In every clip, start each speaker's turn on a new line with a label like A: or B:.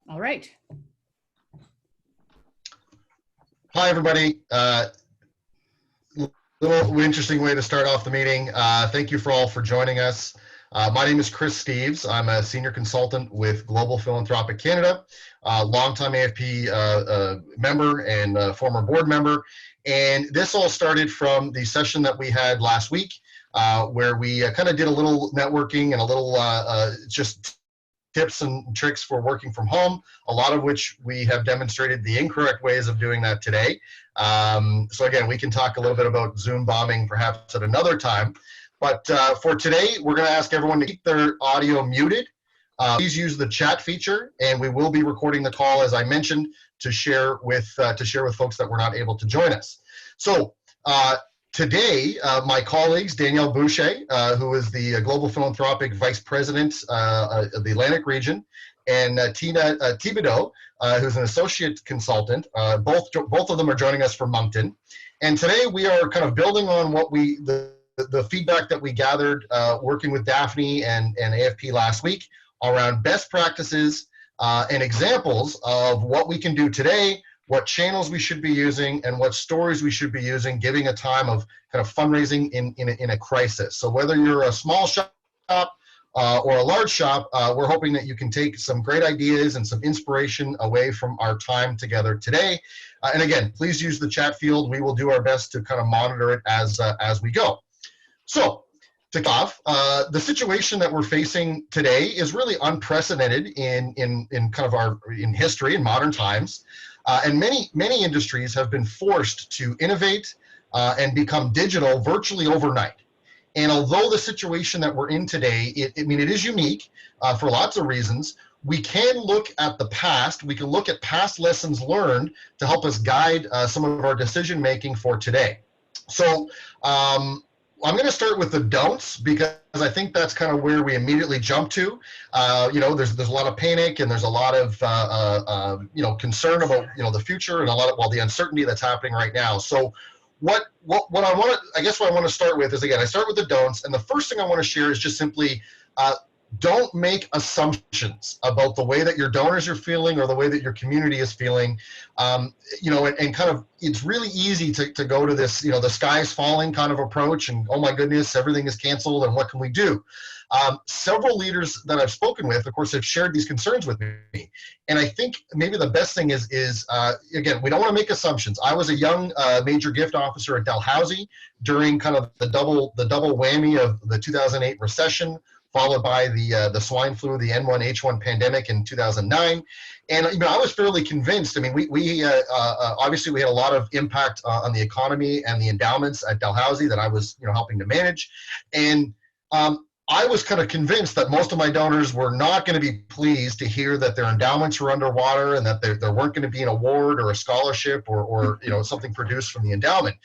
A: All right.
B: Hi, everybody. Little interesting way to start off the meeting. Thank you all for joining us. My name is Chris Steeves. I'm a senior consultant with Global Philanthropic Canada, longtime AFP member and former board member. And this all started from the session that we had last week, where we kind of did a little networking and a little just tips and tricks for working from home, a lot of which we have demonstrated the incorrect ways of doing that today. So again, we can talk a little bit about Zoom bombing perhaps at another time. But for today, we're going to ask everyone to keep their audio muted. Please use the chat feature, and we will be recording the call, as I mentioned, to share with folks that were not able to join us. So today, my colleagues, Danielle Boucher, who is the Global Philanthropic Vice President of the Atlantic region, and Tina Thibodeau, who's an associate consultant, both of them are joining us from Moncton. And today we are kind of building on what the feedback that we gathered working with Daphne and AFP last week around best practices and examples of what we can do today, what channels we should be using, and what stories we should be using, giving a time of kind of fundraising in a crisis. So whether you're a small shop or a large shop, we're hoping that you can take some great ideas and some inspiration away from our time together today. And again, please use the chat field. We will do our best to kind of monitor it as we go. So to kick off, the situation that we're facing today is really unprecedented in kind of in history, in modern times. And many industries have been forced to innovate and become digital virtually overnight. And although the situation that we're in today, it is unique for lots of reasons, we can look at the past, we can look at past lessons learned to help us guide some of our decision making for today. So I'm going to start with the don'ts, because I think that's kind of where we immediately jump to. There's a lot of panic, and there's a lot of concern about the future, and a lot of the uncertainty that's happening right now. So what I want to start with is, again, I start with the don'ts, and the first thing I want to share is just simply don't make assumptions about the way that your donors are feeling or the way that your community is feeling. And kind of, it's really easy to go to this, the sky's falling kind of approach, and oh my goodness, everything is canceled, and what can we do? Several leaders that I've spoken with, of course, have shared these concerns with me. And I think maybe the best thing is again, we don't want to make assumptions. I was a young major gift officer at Dalhousie during kind of the double whammy of the 2008 recession, followed by the swine flu, the N1H1 pandemic in 2009. And I was fairly convinced. I mean, we obviously we had a lot of impact on the economy and the endowments at Dalhousie that I was helping to manage. And I was kind of convinced that most of my donors were not going to be pleased to hear that their endowments were underwater, and that there weren't going to be an award or a scholarship or something produced from the endowment.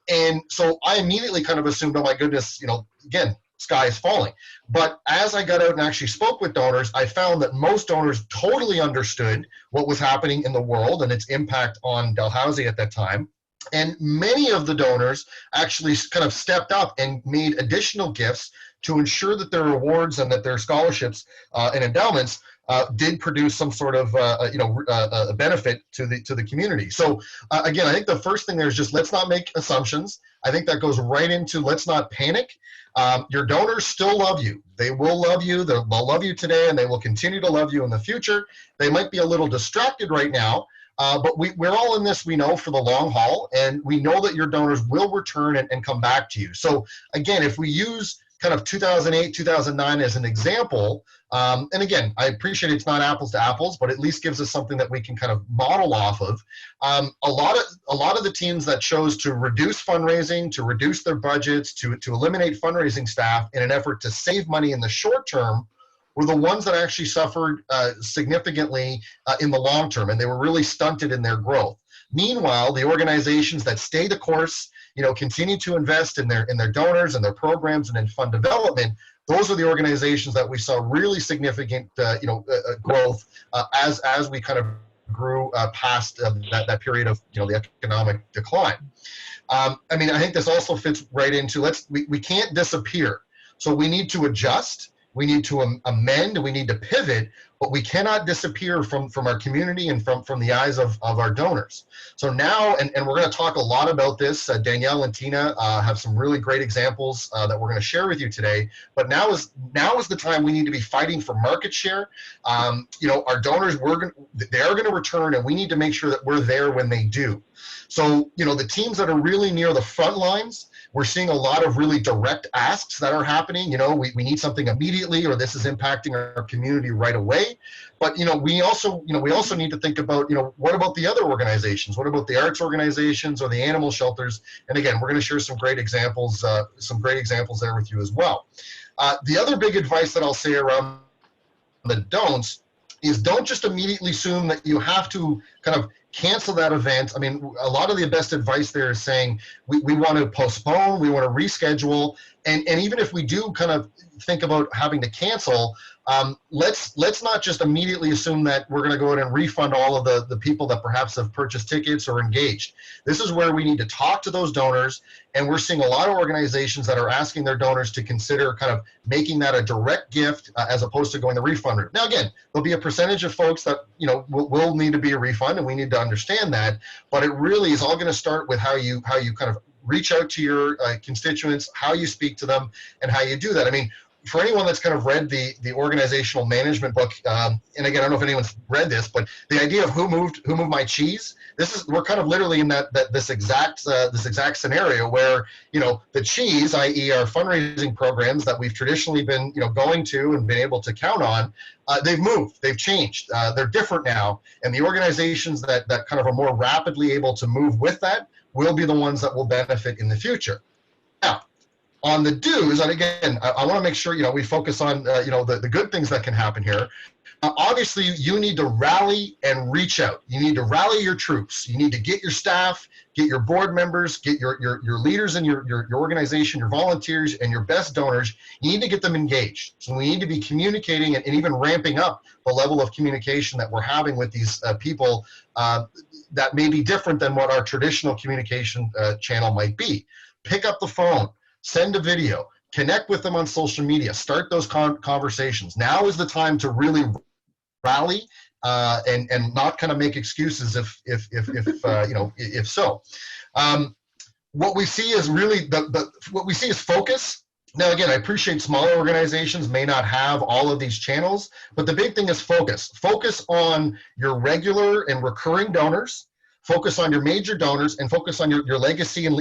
B: And so I immediately kind of assumed, oh my goodness, again, sky is falling. But as I got out and actually spoke with donors, I found that most donors totally understood what was happening in the world and its impact on Dalhousie at that time. And many of the donors actually kind of stepped up and made additional gifts to ensure that their awards and that their scholarships and endowments did produce some sort of a benefit to the community. So again, I think the first thing there is just, let's not make assumptions. I think that goes right into, let's not panic. Your donors still love you. They will love you. They'll love you today, and they will continue to love you in the future. They might be a little distracted right now, but we're all in this, we know, for the long haul, and we know that your donors will return and come back to you. So again, if we use kind of 2008, 2009 as an example, and again, I appreciate it's not apples to apples, but at least gives us something that we can kind of model off of. A lot of the teams that chose to reduce fundraising, to reduce their budgets, to eliminate fundraising staff in an effort to save money in the short term were the ones that actually suffered significantly in the long term, and they were really stunted in their growth. Meanwhile, the organizations that stay the course, continue to invest in their donors and their programs and in fund development, those are the organizations that we saw really significant growth as we kind of grew past that period of the economic decline. I think this also fits right into we can't disappear, so we need to adjust. we need to amend, we need to pivot, but we cannot disappear from our community and from the eyes of our donors. So now, and we're going to talk a lot about this. Danielle and Tina have some really great examples that we're going to share with you today. But now is the time we need to be fighting for market share. Our donors, they are going to return, and we need to make sure that we're there when they do. So, the teams that are really near the front lines, we're seeing a lot of really direct asks that are happening. We need something immediately, or this is impacting our community right away. But we also need to think about what about the other organizations? What about the arts organizations or the animal shelters? And again, we're going to share some great examples there with you as well. The other big advice that I'll say around the don'ts is don't just immediately assume that you have to kind of cancel that event. I mean, a lot of the best advice there is saying we want to postpone, we want to reschedule, and even if we do kind of think about having to cancel, let's not just immediately assume that we're going to go ahead and refund all of the people that perhaps have purchased tickets or engaged. This is where we need to talk to those donors, and we're seeing a lot of organizations that are asking their donors to consider kind of making that a direct gift as opposed to going the refund route. Now, again, there'll be a percentage of folks that will need to be a refund, and we need to understand that, but it really is all going to start with how you kind of reach out to your constituents, how you speak to them, and how you do that. I mean, for anyone that's kind of read the organizational management book, and again, I don't know if anyone's read this, but the idea of who moved my cheese, we're kind of literally in this exact scenario where the cheese, i.e. our fundraising programs that we've traditionally been going to and been able to count on, they've moved, they've changed, they're different now, and the organizations that kind of are more rapidly able to move with that will be the ones that will benefit in the future. Now, on the do's, and again, I want to make sure we focus on the good things that can happen here. Obviously, you need to rally and reach out. You need to rally your troops. You need to get your staff, get your board members, get your leaders in your organization, your volunteers, and your best donors. You need to get them engaged. So we need to be communicating and even ramping up the level of communication that we're having with these people that may be different than what our traditional communication channel might be. Pick up the phone. Send a video, connect with them on social media, start those conversations. Now is the time to really rally and not kind of make excuses if so. What we see is really what we see is focus. Now, again, I appreciate smaller organizations may not have all of these channels, but the big thing is focus. Focus on your regular and recurring donors. Focus on your major donors, and focus on your legacy and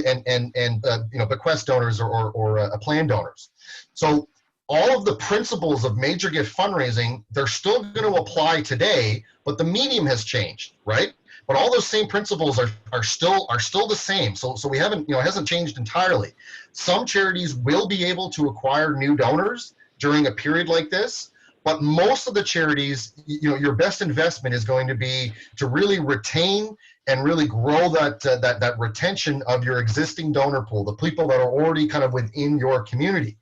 B: bequest donors or planned donors. So all of the principles of major gift fundraising, they're still going to apply today, but the medium has changed, right? But all those same principles are still the same. So we haven't, it hasn't changed entirely. Some charities will be able to acquire new donors during a period like this. But most of the charities, your best investment is going to be to really retain and really grow that retention of your existing donor pool, the people that are already kind of within your community.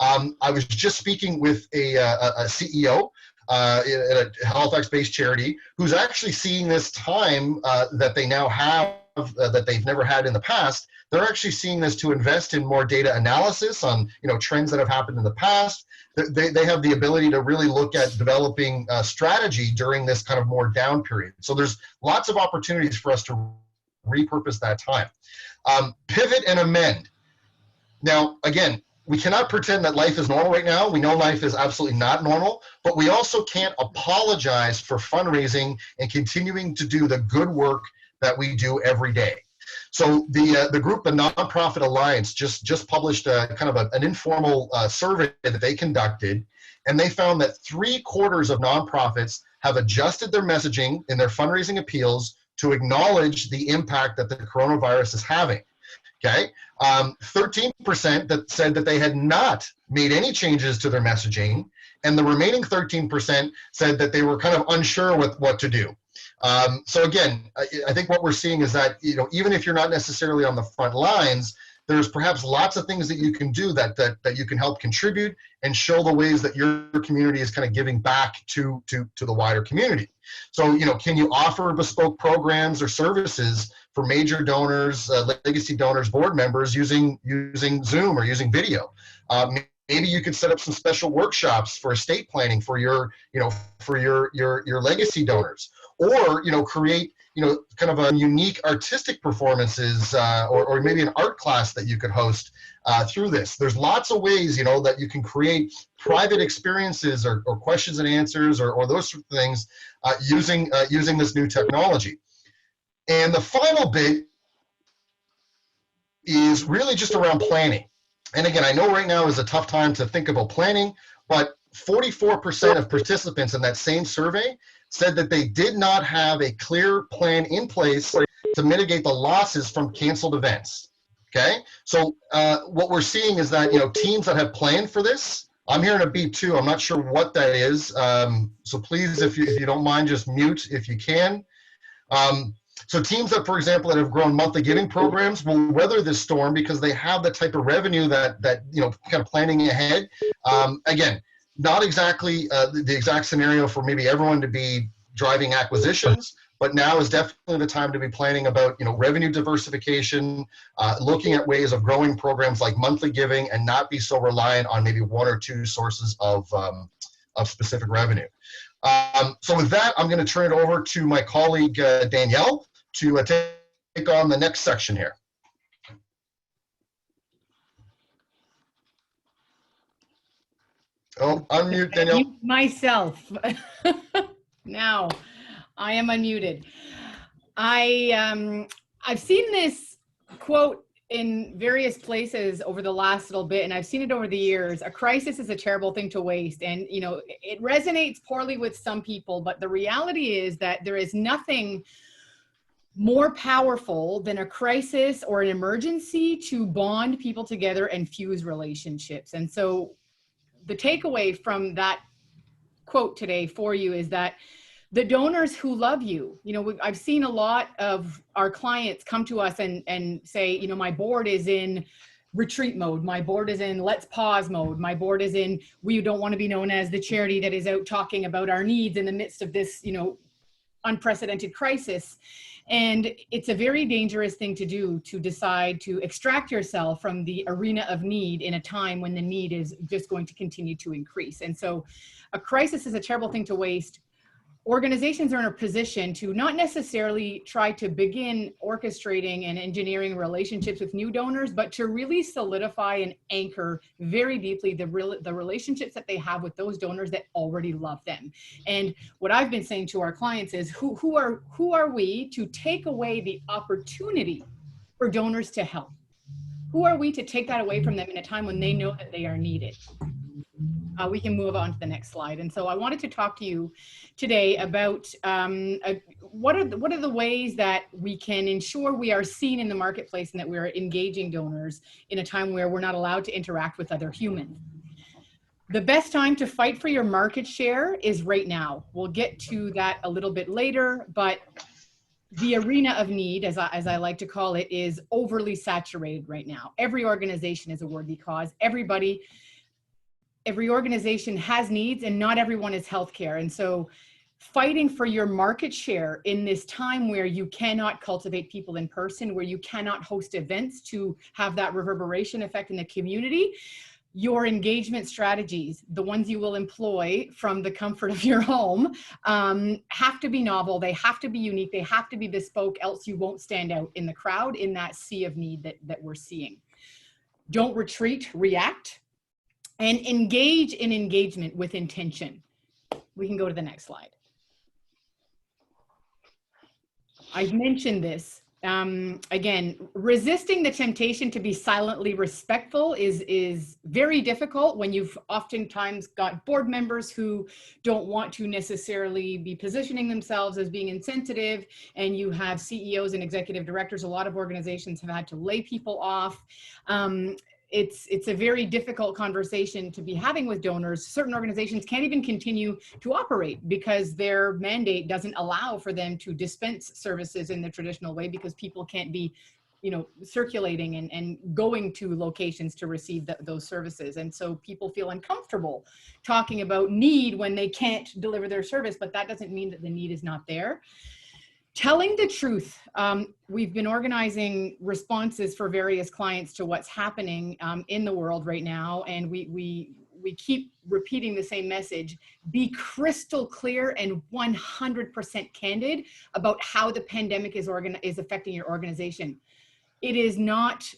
B: I was just speaking with a CEO at a Halifax-based charity who's actually seeing this time that they now have that they've never had in the past. They're actually seeing this to invest in more data analysis on trends that have happened in the past. They have the ability to really look at developing strategy during this kind of more down period. So there's lots of opportunities for us to repurpose that time. Pivot and amend. Now, again, we cannot pretend that life is normal right now. We know life is absolutely not normal, but we also can't apologize for fundraising and continuing to do the good work that we do every day. So the group, the Nonprofit Alliance, just published kind of an informal survey that they conducted, and they found that 3/4 of nonprofits have adjusted their messaging in their fundraising appeals to acknowledge the impact that the coronavirus is having. Okay, 13% that said that they had not made any changes to their messaging, and the remaining 13% said that they were kind of unsure with what to do. So again, I think what we're seeing is that even if you're not necessarily on the front lines, there's perhaps lots of things that you can do that you can help contribute and show the ways that your community is kind of giving back to the wider community. So can you offer bespoke programs or services for major donors, legacy donors, board members using Zoom or using video? Maybe you could set up some special workshops for estate planning for your, for your legacy donors, or, create, kind of a unique artistic performances, or maybe an art class that you could host through this. There's lots of ways, that you can create private experiences or questions and answers or those sort of things using this new technology. And the final bit is really just around planning. And again, I know right now is a tough time to think about planning, but 44% of participants in that same survey said that they did not have a clear plan in place to mitigate the losses from canceled events. Okay, so what we're seeing is that, teams that have planned for this, I'm hearing a beep too. I'm not sure what that is. So please, if you don't mind, just mute if you can. So teams that, for example, that have grown monthly giving programs will weather this storm because they have the type of revenue that kind of planning ahead. Again, not exactly the exact scenario for maybe everyone to be driving acquisitions, but now is definitely the time to be planning about revenue diversification, looking at ways of growing programs like monthly giving, and not be so reliant on maybe one or two sources of specific revenue. So with that, I'm going to turn it over to my colleague Danielle to take on the next section here. Oh, unmute, Danielle.
A: Mute myself. Now, I am unmuted. I've seen this quote in various places over the last little bit, and I've seen it over the years. A crisis is a terrible thing to waste. And, it resonates poorly with some people, but the reality is that there is nothing more powerful than a crisis or an emergency to bond people together and fuse relationships. And so the takeaway from that quote today for you is that the donors who love you, I've seen a lot of our clients come to us and say, my board is in retreat mode. My board is in let's pause mode. My board is in, we don't want to be known as the charity that is out talking about our needs in the midst of this, unprecedented crisis. And it's a very dangerous thing to do, to decide to extract yourself from the arena of need in a time when the need is just going to continue to increase. And so a crisis is a terrible thing to waste. Organizations are in a position to not necessarily try to begin orchestrating and engineering relationships with new donors, but to really solidify and anchor very deeply the relationships that they have with those donors that already love them. And what I've been saying to our clients is, who are we to take away the opportunity for donors to help? Who are we to take that away from them in a time when they know that they are needed? We can move on to the next slide. And so I wanted to talk to you today about what are the ways that we can ensure we are seen in the marketplace and that we are engaging donors in a time where we're not allowed to interact with other humans. The best time to fight for your market share is right now. We'll get to that a little bit later, but the arena of need, as I like to call it, is overly saturated right now. Every organization is a worthy cause. Every organization has needs, and not everyone is healthcare. And so fighting for your market share in this time where you cannot cultivate people in person, where you cannot host events to have that reverberation effect in the community, your engagement strategies, the ones you will employ from the comfort of your home, have to be novel. They have to be unique. They have to be bespoke, else you won't stand out in the crowd in that sea of need that we're seeing. Don't retreat, react. And engage in engagement with intention. We can go to the next slide. I've mentioned this. Again, resisting the temptation to be silently respectful is very difficult when you've oftentimes got board members who don't want to necessarily be positioning themselves as being insensitive, and you have CEOs and executive directors. A lot of organizations have had to lay people off. It's a very difficult conversation to be having with donors. Certain organizations can't even continue to operate because their mandate doesn't allow for them to dispense services in the traditional way, because people can't be, circulating and going to locations to receive those services. And so people feel uncomfortable talking about need when they can't deliver their service, but that doesn't mean that the need is not there. Telling the truth. We've been organizing responses for various clients to what's happening in the world right now, and we keep repeating the same message. Be crystal clear and 100% candid about how the pandemic is affecting your organization. It is not,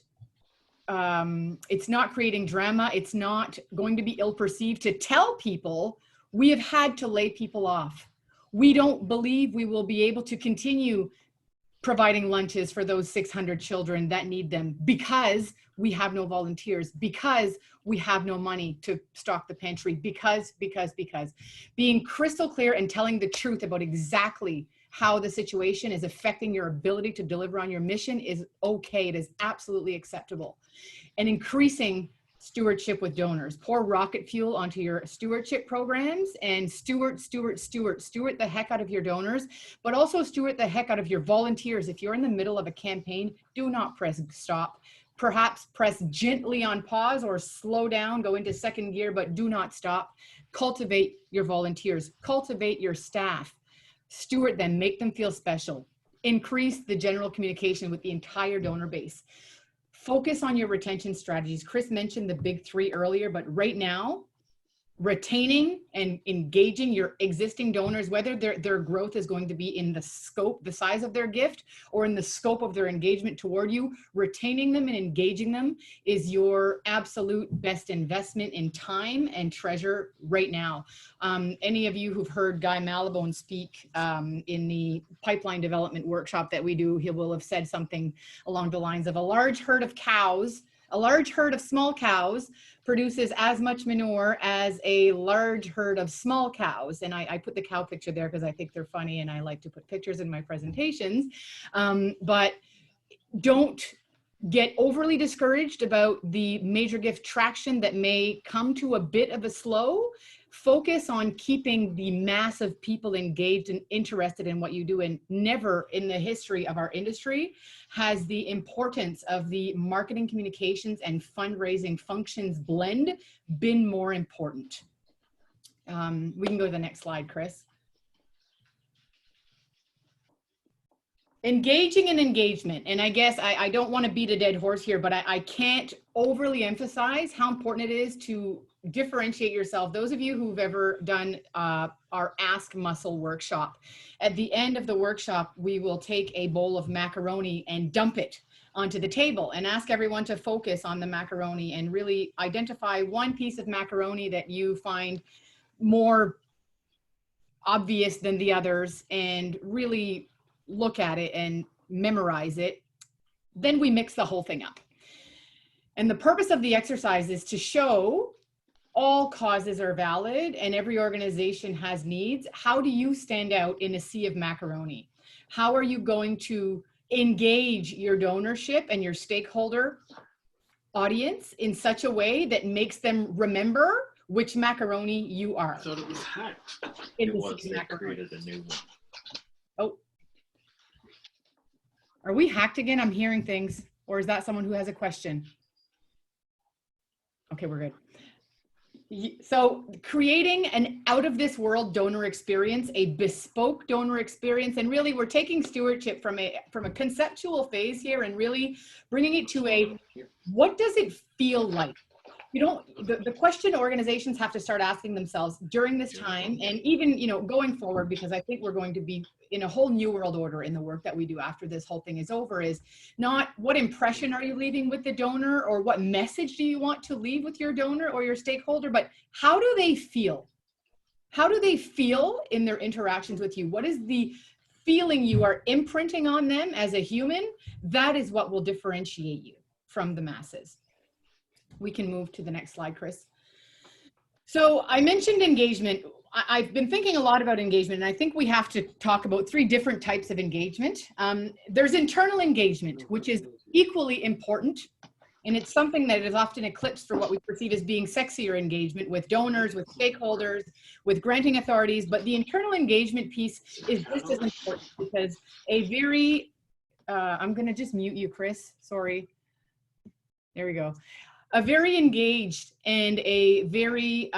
A: it's not creating drama. It's not going to be ill-perceived to tell people we have had to lay people off. We don't believe we will be able to continue providing lunches for those 600 children that need them because we have no volunteers, because we have no money to stock the pantry, because. Being crystal clear and telling the truth about exactly how the situation is affecting your ability to deliver on your mission is okay. It is absolutely acceptable. And increasing stewardship with donors. Pour rocket fuel onto your stewardship programs and steward the heck out of your donors, but also steward the heck out of your volunteers. If you're in the middle of a campaign, do not press stop. Perhaps press gently on pause or slow down, go into second gear, but do not stop. Cultivate your volunteers, cultivate your staff, steward them, make them feel special. Increase the general communication with the entire donor base. Focus on your retention strategies. Chris mentioned the big three earlier, but right now, retaining and engaging your existing donors, whether their growth is going to be in the scope, the size of their gift, or in the scope of their engagement toward you, retaining them and engaging them is your absolute best investment in time and treasure right now. Any of you who've heard Guy Malabone speak in the pipeline development workshop that we do, he will have said something along the lines of a large herd of cows, a large herd of small cows produces as much manure as a large herd of small cows. And I put the cow picture there because I think they're funny and I like to put pictures in my presentations. But don't get overly discouraged about the major gift traction that may come to a bit of a slow. Focus on keeping the mass of people engaged and interested in what you do. And never in the history of our industry has the importance of the marketing, communications, and fundraising functions blend been more important. We can go to the next slide, Chris. Engaging in engagement. And I guess I don't want to beat a dead horse here, but I can't overly emphasize how important it is to differentiate yourself. Those of you who've ever done our Ask Muscle workshop, at the end of the workshop, we will take a bowl of macaroni and dump it onto the table and ask everyone to focus on the macaroni and really identify one piece of macaroni that you find more obvious than the others and really look at it and memorize it. Then we mix the whole thing up. And the purpose of the exercise is to show all causes are valid and every organization has needs. How do you stand out in a sea of macaroni? How are you going to engage your donorship and your stakeholder audience in such a way that makes them remember which macaroni you are?
C: I thought it was hacked.
A: It
C: was, they created a new one.
A: Oh. Are we hacked again? I'm hearing things. Or is that someone who has a question? Okay, we're good. So creating an out of this world donor experience, a bespoke donor experience, and really we're taking stewardship from a conceptual phase here and really bringing it to a, what does it feel like? You don't, the question organizations have to start asking themselves during this time and even, you know, going forward, because I think we're going to be in a whole new world order in the work that we do after this whole thing is over, is not what impression are you leaving with the donor or what message do you want to leave with your donor or your stakeholder, but how do they feel? How do they feel in their interactions with you? What is the feeling you are imprinting on them as a human? That is what will differentiate you from the masses. We can move to the next slide, Chris. So I mentioned engagement. I've been thinking a lot about engagement, and I think we have to talk about 3 different types of engagement. There's internal engagement, which is equally important, and it's something that is often eclipsed for what we perceive as being sexier engagement with donors, with stakeholders, with granting authorities. But the internal engagement piece is just as important because a very, I'm going to just mute you, Chris. Sorry. There we go. A very engaged and a very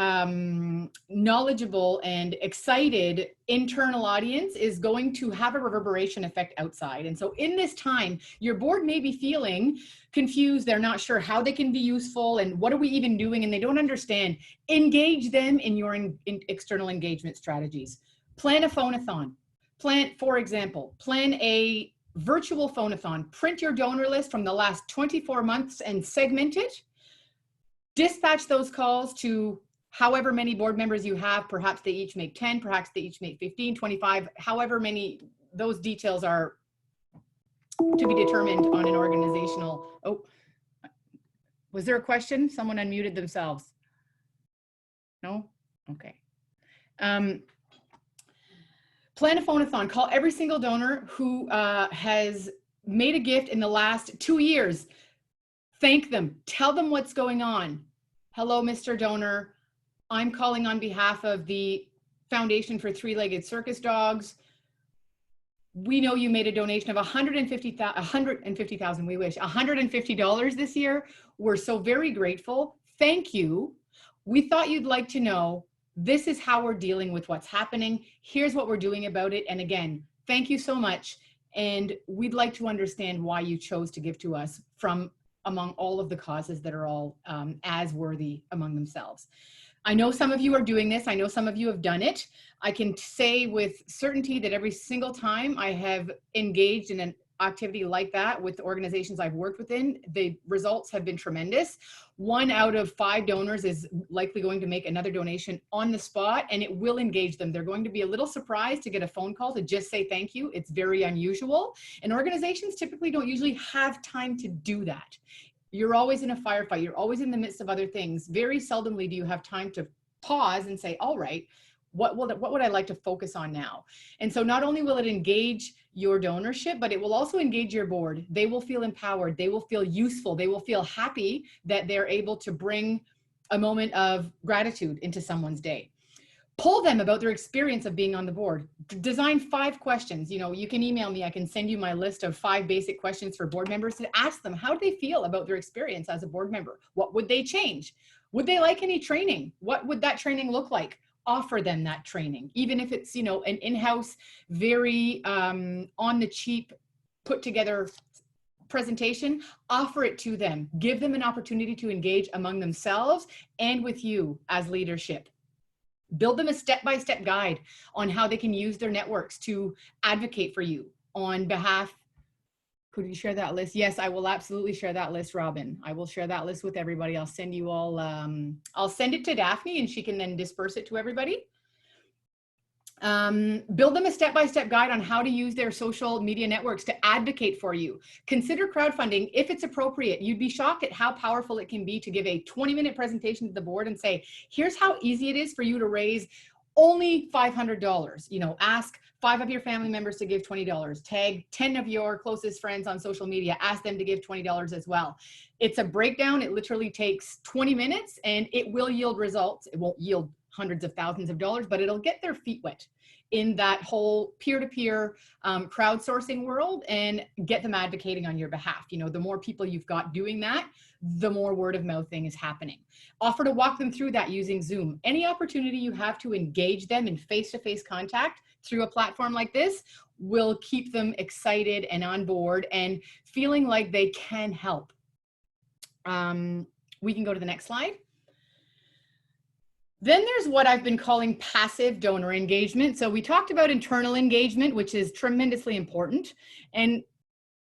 A: knowledgeable and excited internal audience is going to have a reverberation effect outside. And so in this time, your board may be feeling confused. They're not sure how they can be useful and what are we even doing, and they don't understand. Engage them in your external engagement strategies. Plan a phone-a-thon. For example, plan a virtual phone-a-thon. Print your donor list from the last 24 months and segment it. Dispatch those calls to however many board members you have. Perhaps they each make 10, perhaps they each make 15, 25, however many. Those details are to be determined on an organizational. Oh, was there a question? Someone unmuted themselves. No? Okay. Plan a phone-a-thon. Call every single donor who has made a gift in the last 2 years. Thank them. Tell them what's going on. Hello, Mr. Donor. I'm calling on behalf of the Foundation for Three-Legged Circus Dogs. We know you made a donation of $150,000, we wish, $150 this year. We're so very grateful. Thank you. We thought you'd like to know this is how we're dealing with what's happening. Here's what we're doing about it. And again, thank you so much. And we'd like to understand why you chose to give to us from among all of the causes that are all as worthy among themselves. I know some of you are doing this. I know some of you have done it. I can say with certainty that every single time I have engaged in an activity like that with the organizations I've worked within, the results have been tremendous. 1 out of 5 donors is likely going to make another donation on the spot, and it will engage them. They're going to be a little surprised to get a phone call to just say thank you. It's very unusual, and organizations typically don't usually have time to do that. You're always in a firefight. You're always in the midst of other things. Very seldomly do you have time to pause and say, all right, what would I like to focus on now? And so not only will it engage your donorship, but it will also engage your board. They will feel empowered. They will feel useful. They will feel happy that they're able to bring a moment of gratitude into someone's day. Poll them about their experience of being on the board. Design 5 questions. You know, you can email me. I can send you my list of 5 basic questions for board members to ask them how do they feel about their experience as a board member? What would they change? Would they like any training? What would that training look like? Offer them that training, even if it's, you know, an in-house, very on the cheap, put together presentation. Offer it to them. Give them an opportunity to engage among themselves and with you as leadership. Build them a step-by-step guide on how they can use their networks to advocate for you on behalf. Could you share that list? Yes, I will absolutely share that list, Robin. I will share that list with everybody. I'll send you all, I'll send it to Daphne and she can then disperse it to everybody. Build them a step-by-step guide on how to use their social media networks to advocate for you. Consider crowdfunding if it's appropriate. You'd be shocked at how powerful it can be to give a 20-minute presentation to the board and say, here's how easy it is for you to raise only $500. You know, ask 5 of your family members to give $20. Tag 10 of your closest friends on social media. Ask them to give $20 as well. It's a breakdown. It literally takes 20 minutes and it will yield results. It won't yield hundreds of thousands of dollars, but it'll get their feet wet in that whole peer-to-peer crowdsourcing world and get them advocating on your behalf. You know, the more people you've got doing that, the more word of mouth thing is happening. Offer to walk them through that using Zoom. Any opportunity you have to engage them in face-to-face contact through a platform like this will keep them excited and on board and feeling like they can help. We can go to the next slide. Then there's what I've been calling passive donor engagement. So we talked about internal engagement, which is tremendously important. And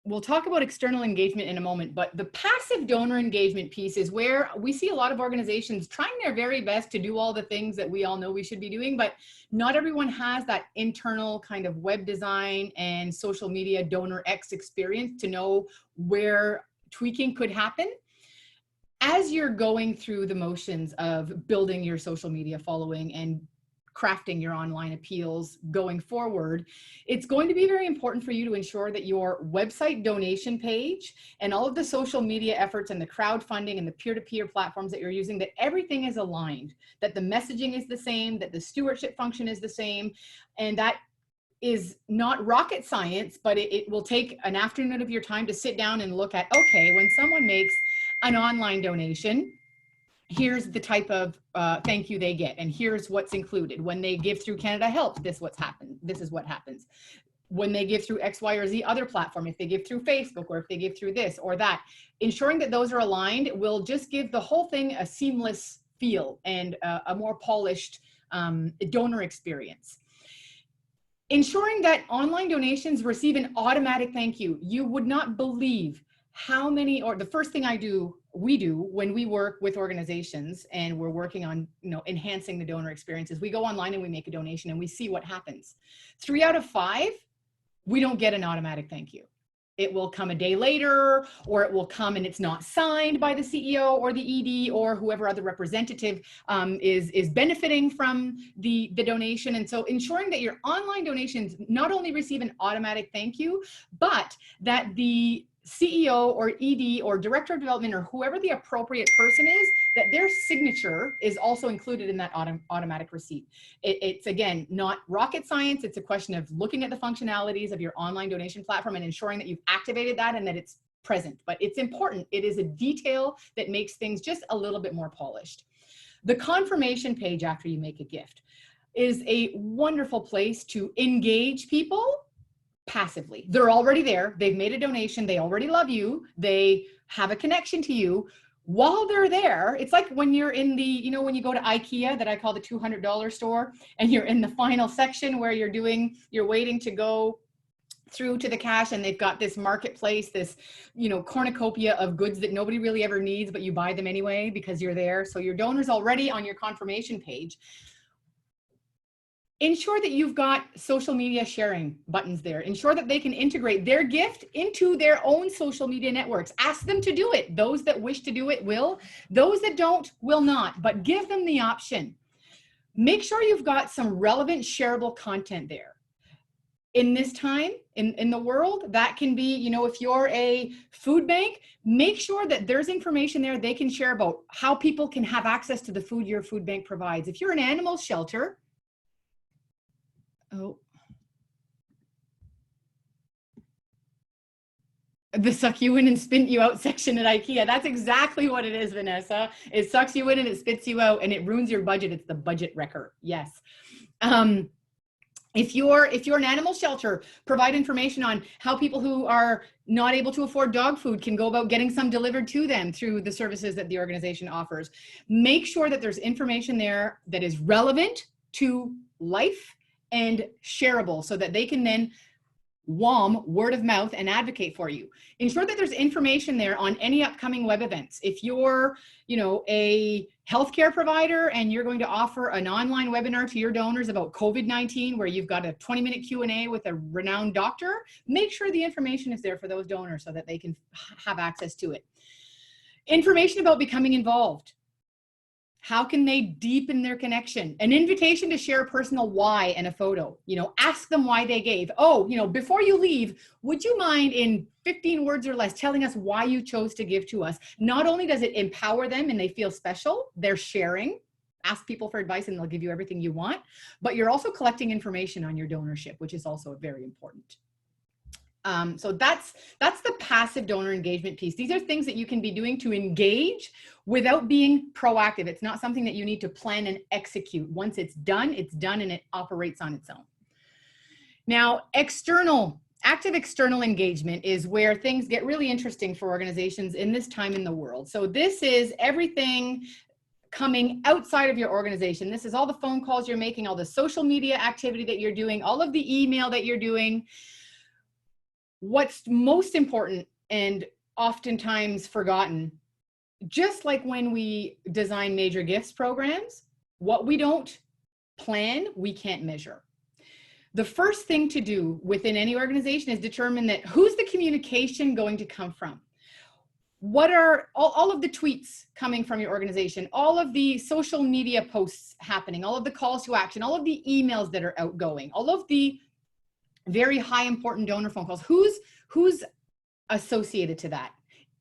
A: we'll talk about external engagement in a moment, but the passive donor engagement piece is where we see a lot of organizations trying their very best to do all the things that we all know we should be doing, but not everyone has that internal kind of web design and social media donor X experience to know where tweaking could happen. As you're going through the motions of building your social media following and crafting your online appeals going forward, it's going to be very important for you to ensure that your website donation page and all of the social media efforts and the crowdfunding and the peer-to-peer platforms that you're using, that everything is aligned, that the messaging is the same, that the stewardship function is the same, and that is not rocket science, but it will take an afternoon of your time to sit down and look at, okay, when someone makes an online donation, here's the type of thank you they get, and here's what's included. When they give through Canada Help, this is what happens. When they give through X, Y, or Z other platform, if they give through Facebook, or if they give through this or that, ensuring that those are aligned will just give the whole thing a seamless feel and a more polished donor experience. Ensuring that online donations receive an automatic thank you. You would not believe how many, or the first thing we do when we work with organizations and we're working on, enhancing the donor experiences, we go online and we make a donation and we see what happens. 3 out of 5, we don't get an automatic thank you. It will come a day later, or it will come and it's not signed by the CEO or the ED or whoever other representative is benefiting from the donation. And so ensuring that your online donations not only receive an automatic thank you, but that the CEO or ED or Director of Development or whoever the appropriate person is, that their signature is also included in that automatic receipt. It's again, not rocket science. It's a question of looking at the functionalities of your online donation platform and ensuring that you've activated that and that it's present. But it's important. It is a detail that makes things just a little bit more polished. The confirmation page after you make a gift is a wonderful place to engage people passively. They're already there. They've made a donation. They already love you. They have a connection to you. While they're there, it's like when you're in the, when you go to IKEA, that I call the $200 store, and you're in the final section where you're waiting to go through to the cash, and they've got this marketplace, this, cornucopia of goods that nobody really ever needs, but you buy them anyway because you're there. So your donor's already on your confirmation page. Ensure that you've got social media sharing buttons there. Ensure that they can integrate their gift into their own social media networks. Ask them to do it. Those that wish to do it will. Those that don't will not, but give them the option. Make sure you've got some relevant shareable content there. In this time, in the world, that can be, if you're a food bank, make sure that there's information there they can share about how people can have access to the food your food bank provides. If you're an animal shelter, the suck you in and spit you out section at IKEA. That's exactly what it is, Vanessa. It sucks you in and it spits you out and it ruins your budget. It's the budget wrecker. Yes. If you're an animal shelter, provide information on how people who are not able to afford dog food can go about getting some delivered to them through the services that the organization offers. Make sure that there's information there that is relevant to life and shareable so that they can then word of mouth and advocate for you. Ensure that there's information there on any upcoming web events. If you're, a healthcare provider and you're going to offer an online webinar to your donors about COVID-19, where you've got a 20-minute Q&A with a renowned doctor, make sure the information is there for those donors so that they can have access to it. Information about becoming involved. How can they deepen their connection? An invitation to share a personal why and a photo. Ask them why they gave. Before you leave, would you mind in 15 words or less telling us why you chose to give to us? Not only does it empower them and they feel special, they're sharing. Ask people for advice and they'll give you everything you want, but you're also collecting information on your donorship, which is also very important. So that's the passive donor engagement piece. These are things that you can be doing to engage without being proactive. It's not something that you need to plan and execute. Once it's done and it operates on its own. Now, active external engagement is where things get really interesting for organizations in this time in the world. So this is everything coming outside of your organization. This is all the phone calls you're making, all the social media activity that you're doing, all of the email that you're doing. What's most important and oftentimes forgotten, just like when we design major gifts programs, what we don't plan, we can't measure. The first thing to do within any organization is determine that who's the communication going to come from? What are all of the tweets coming from your organization, all of the social media posts happening, all of the calls to action, all of the emails that are outgoing, all of the very high important donor phone calls. Who's associated to that?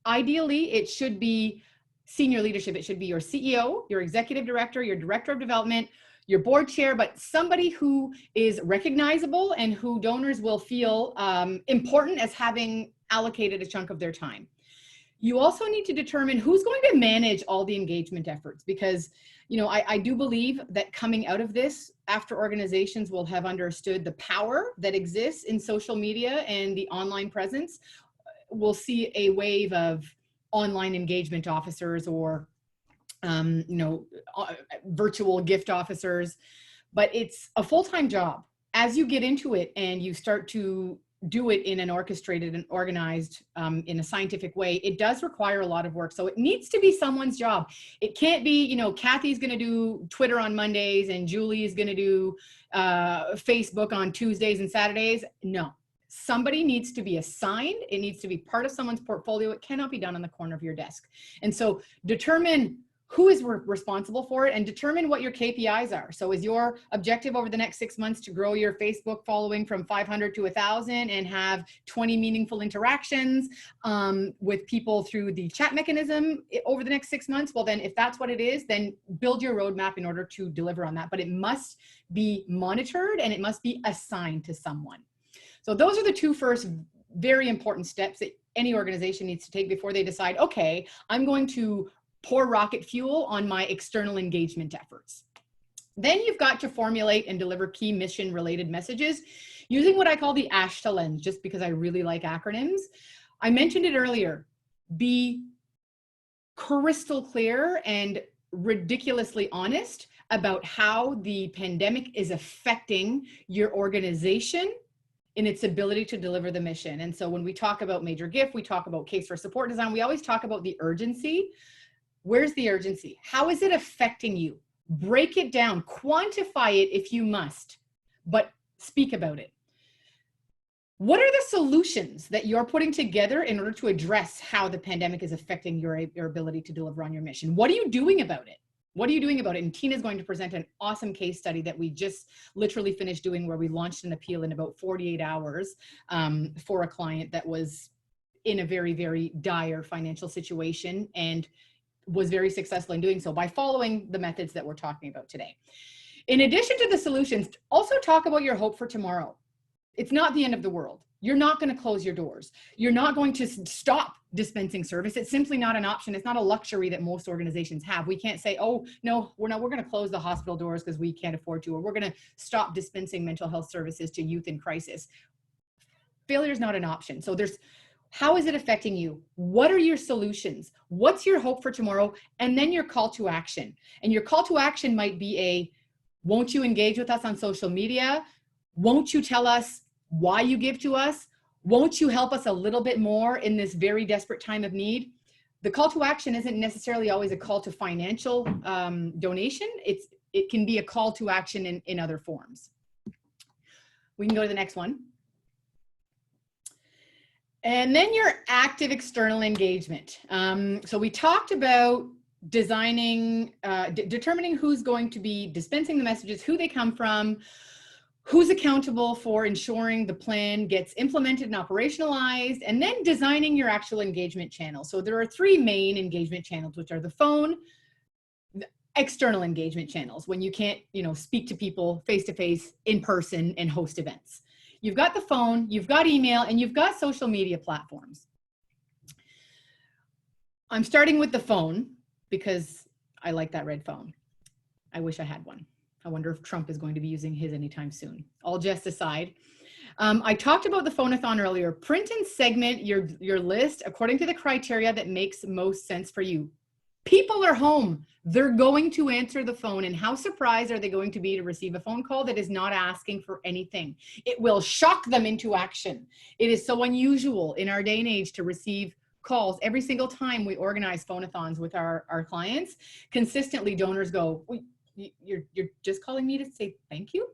A: Ideally, it should be senior leadership. It should be your CEO, your executive director, your director of development, your board chair, but somebody who is recognizable and who donors will feel important as having allocated a chunk of their time. You also need to determine who's going to manage all the engagement efforts, because I do believe that coming out of this, after organizations will have understood the power that exists in social media and the online presence, we'll see a wave of online engagement officers or virtual gift officers. But it's a full-time job. As you get into it and you start to do it in an orchestrated and organized, in a scientific way, it does require a lot of work. So it needs to be someone's job. It can't be, Kathy's going to do Twitter on Mondays and Julie is going to do Facebook on Tuesdays and Saturdays. No, somebody needs to be assigned. It needs to be part of someone's portfolio. It cannot be done on the corner of your desk. And so determine who is responsible for it and determine what your KPIs are. So is your objective over the next 6 months to grow your Facebook following from 500 to 1,000 and have 20 meaningful interactions with people through the chat mechanism over the next 6 months? Well, then if that's what it is, then build your roadmap in order to deliver on that. But it must be monitored and it must be assigned to someone. So those are the two first very important steps that any organization needs to take before they decide, okay, I'm going to pour rocket fuel on my external engagement efforts. Then you've got to formulate and deliver key mission related messages using what I call the ASHTA lens, just because I really like acronyms. I mentioned it earlier. Be crystal clear and ridiculously honest about how the pandemic is affecting your organization in its ability to deliver the mission. And so when we talk about major gift, we talk about case for support design, we always talk about the urgency. Where's the urgency? How is it affecting you? Break it down, quantify it if you must, but speak about it. What are the solutions that you're putting together in order to address how the pandemic is affecting your ability to deliver on your mission? What are you doing about it? What are you doing about it? And Tina's going to present an awesome case study that we just literally finished doing, where we launched an appeal in about 48 hours for a client that was in a very, very dire financial situation and was very successful in doing so by following the methods that we're talking about today. In addition to the solutions, also talk about your hope for tomorrow. It's not the end of the world. You're not going to close your doors. You're not going to stop dispensing service. It's simply not an option. It's not a luxury that most organizations have. We can't say, oh, no, we're going to close the hospital doors because we can't afford to, or we're going to stop dispensing mental health services to youth in crisis. Failure is not an option. So how is it affecting you? What are your solutions? What's your hope for tomorrow? And then your call to action. And your call to action might be won't you engage with us on social media? Won't you tell us why you give to us? Won't you help us a little bit more in this very desperate time of need? The call to action isn't necessarily always a call to financial donation. It can be a call to action in other forms. We can go to the next one. And then your active external engagement. So we talked about designing, determining who's going to be dispensing the messages, who they come from, who's accountable for ensuring the plan gets implemented and operationalized, and then designing your actual engagement channel. So there are three main engagement channels, which are the phone, the external engagement channels, when you can't, speak to people face-to-face in person and host events. You've got the phone, you've got email, and you've got social media platforms. I'm starting with the phone because I like that red phone. I wish I had one. I wonder if Trump is going to be using his anytime soon. All jest aside, I talked about the phone-a-thon earlier. Print and segment your list according to the criteria that makes most sense for you. People are home. They're going to answer the phone, and how surprised are they going to be to receive a phone call that is not asking for anything? It will shock them into action. It is so unusual in our day and age to receive calls. Every single time we organize phone-a-thons with our clients, consistently donors go, you're just calling me to say thank you?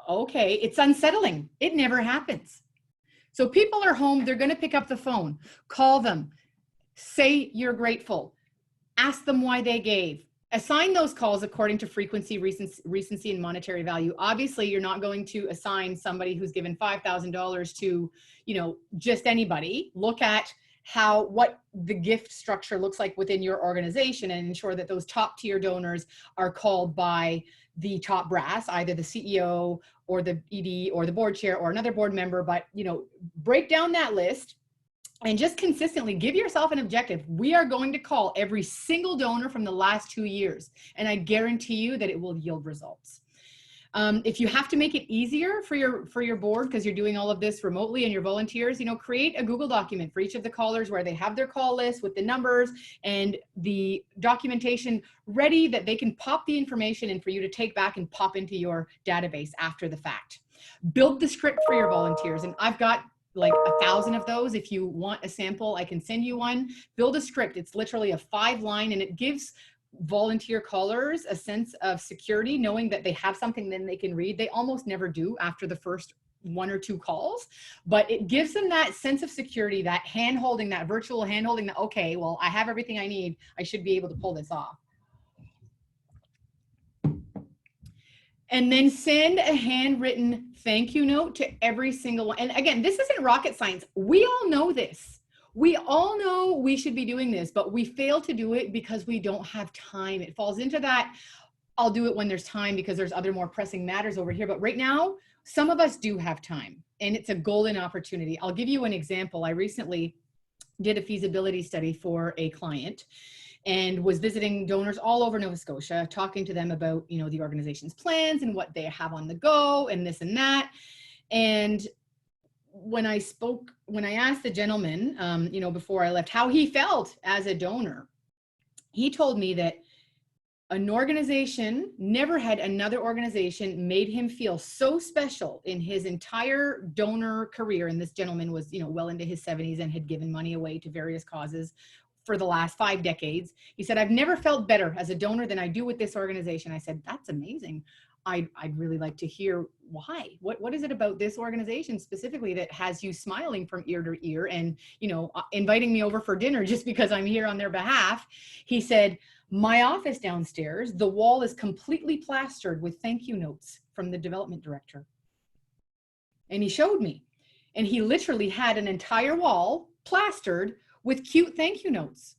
A: Okay, it's unsettling. It never happens. So people are home. They're going to pick up the phone, call them, say you're grateful, ask them why they gave, assign those calls according to frequency, recency, and monetary value. Obviously, you're not going to assign somebody who's given $5,000 to, just anybody. Look at what the gift structure looks like within your organization and ensure that those top tier donors are called by the top brass, either the CEO or the ED or the board chair or another board member. But, break down that list And just consistently give yourself an objective. We are going to call every single donor from the last 2 years, and I guarantee you that it will yield results. If you have to make it easier for your board, because you're doing all of this remotely and your volunteers, create a Google document for each of the callers where they have their call list with the numbers and the documentation ready that they can pop the information in for you to take back and pop into your database after the fact. Build the script for your volunteers, and I've got like 1,000 of those. If you want a sample, I can send you one. Build a script. It's literally a 5-line, and it gives volunteer callers a sense of security, knowing that they have something then they can read. They almost never do after the first 1 or 2 calls, but it gives them that sense of security, that hand-holding, that virtual hand-holding, that, okay, well, I have everything I need. I should be able to pull this off. And then send a handwritten thank you note to every single one. And again, this isn't rocket science. We all know this. We all know we should be doing this, but we fail to do it because we don't have time. It falls into that, I'll do it when there's time because there's other more pressing matters over here. But right now, some of us do have time, and it's a golden opportunity. I'll give you an example. I recently did a feasibility study for a client and was visiting donors all over Nova Scotia, talking to them about, the organization's plans and what they have on the go and this and that. And when I asked the gentleman, before I left, how he felt as a donor, he told me that an organization, never had another organization made him feel so special in his entire donor career. And this gentleman was, well into his 70s and had given money away to various causes for the last 5 decades. He said, I've never felt better as a donor than I do with this organization. I said, that's amazing. I'd really like to hear why. What is it about this organization specifically that has you smiling from ear to ear and, inviting me over for dinner just because I'm here on their behalf? He said, my office downstairs, the wall is completely plastered with thank you notes from the development director. And he showed me, and he literally had an entire wall plastered with cute thank you notes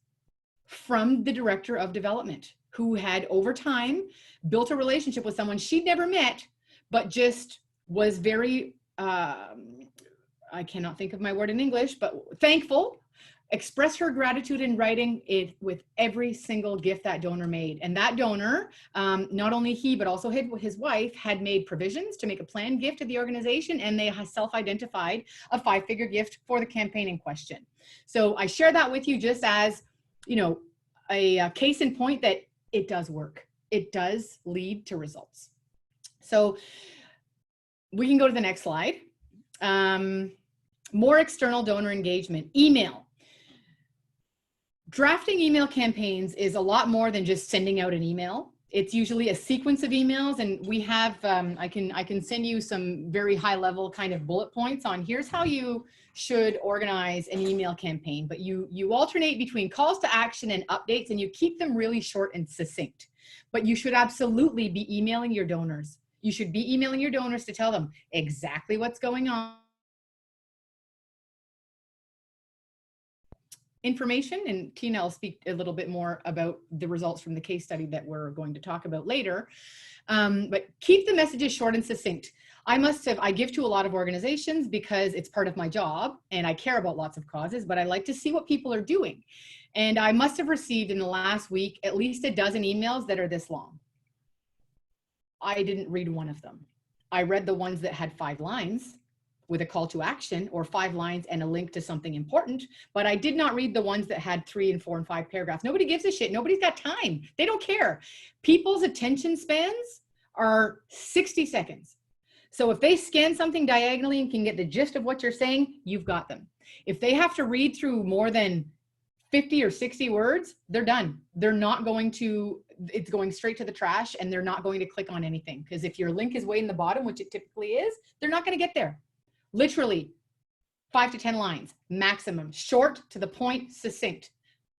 A: from the director of development, who had over time built a relationship with someone she'd never met, but just was very, I cannot think of my word in English, but thankful, expressed her gratitude in writing it with every single gift that donor made. And that donor, not only he, but also his wife had made provisions to make a planned gift to the organization, and they self-identified a 5-figure gift for the campaign in question. So I share that with you just as, a case in point that it does work. It does lead to results. So we can go to the next slide. More external donor engagement, email. Drafting email campaigns is a lot more than just sending out an email. It's usually a sequence of emails, and we have, I can send you some very high level kind of bullet points on here's how you should organize an email campaign, but you alternate between calls to action and updates, and you keep them really short and succinct. But you should absolutely be emailing your donors. You should be emailing your donors to tell them exactly what's going on. Information, and Tina will speak a little bit more about the results from the case study that we're going to talk about later. But keep the messages short and succinct. I give to a lot of organizations because it's part of my job and I care about lots of causes, but I like to see what people are doing. And I must have received in the last week at least a dozen emails that are this long. I didn't read one of them. I read the ones that had 5 lines with a call to action, or 5 lines and a link to something important, but I did not read the ones that had 3 and 4 and 5 paragraphs. Nobody gives a shit. Nobody's got time. They don't care. People's attention spans are 60 seconds. So if they scan something diagonally and can get the gist of what you're saying, you've got them. If they have to read through more than 50 or 60 words, they're done. They're not going to, it's going straight to the trash, and they're not going to click on anything, because if your link is way in the bottom, which it typically is, they're not going to get there. Literally 5 to 10 lines maximum, short, to the point, succinct.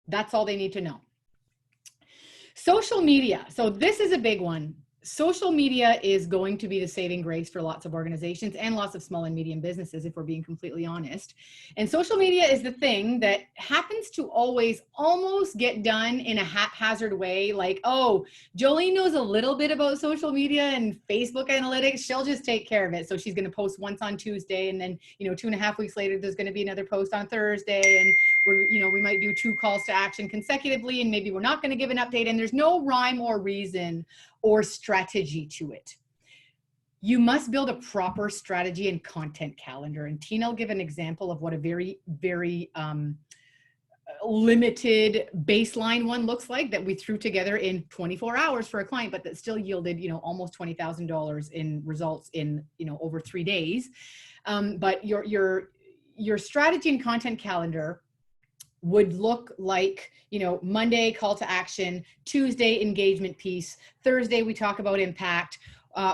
A: That's all they need to know. Social media. So this is a big one. social media is going to be the saving grace for lots of organizations and lots of small and medium businesses, if we're being completely honest. And social media is the thing that happens to always almost get done in a haphazard way. Like, oh, Jolene knows a little bit about social media and Facebook analytics. She'll just take care of it. So she's going to post once on Tuesday, and then, 2.5 weeks later, there's going to be another post on Thursday, and we might do 2 calls to action consecutively, and maybe we're not going to give an update, and there's no rhyme or reason or strategy to it. You must build a proper strategy and content calendar. And Tina will give an example of what a very, very limited baseline one looks like that we threw together in 24 hours for a client, but that still yielded, almost $20,000 in results in, over 3 days. But your strategy and content calendar would look like, Monday, call to action, Tuesday, engagement piece, Thursday, we talk about impact,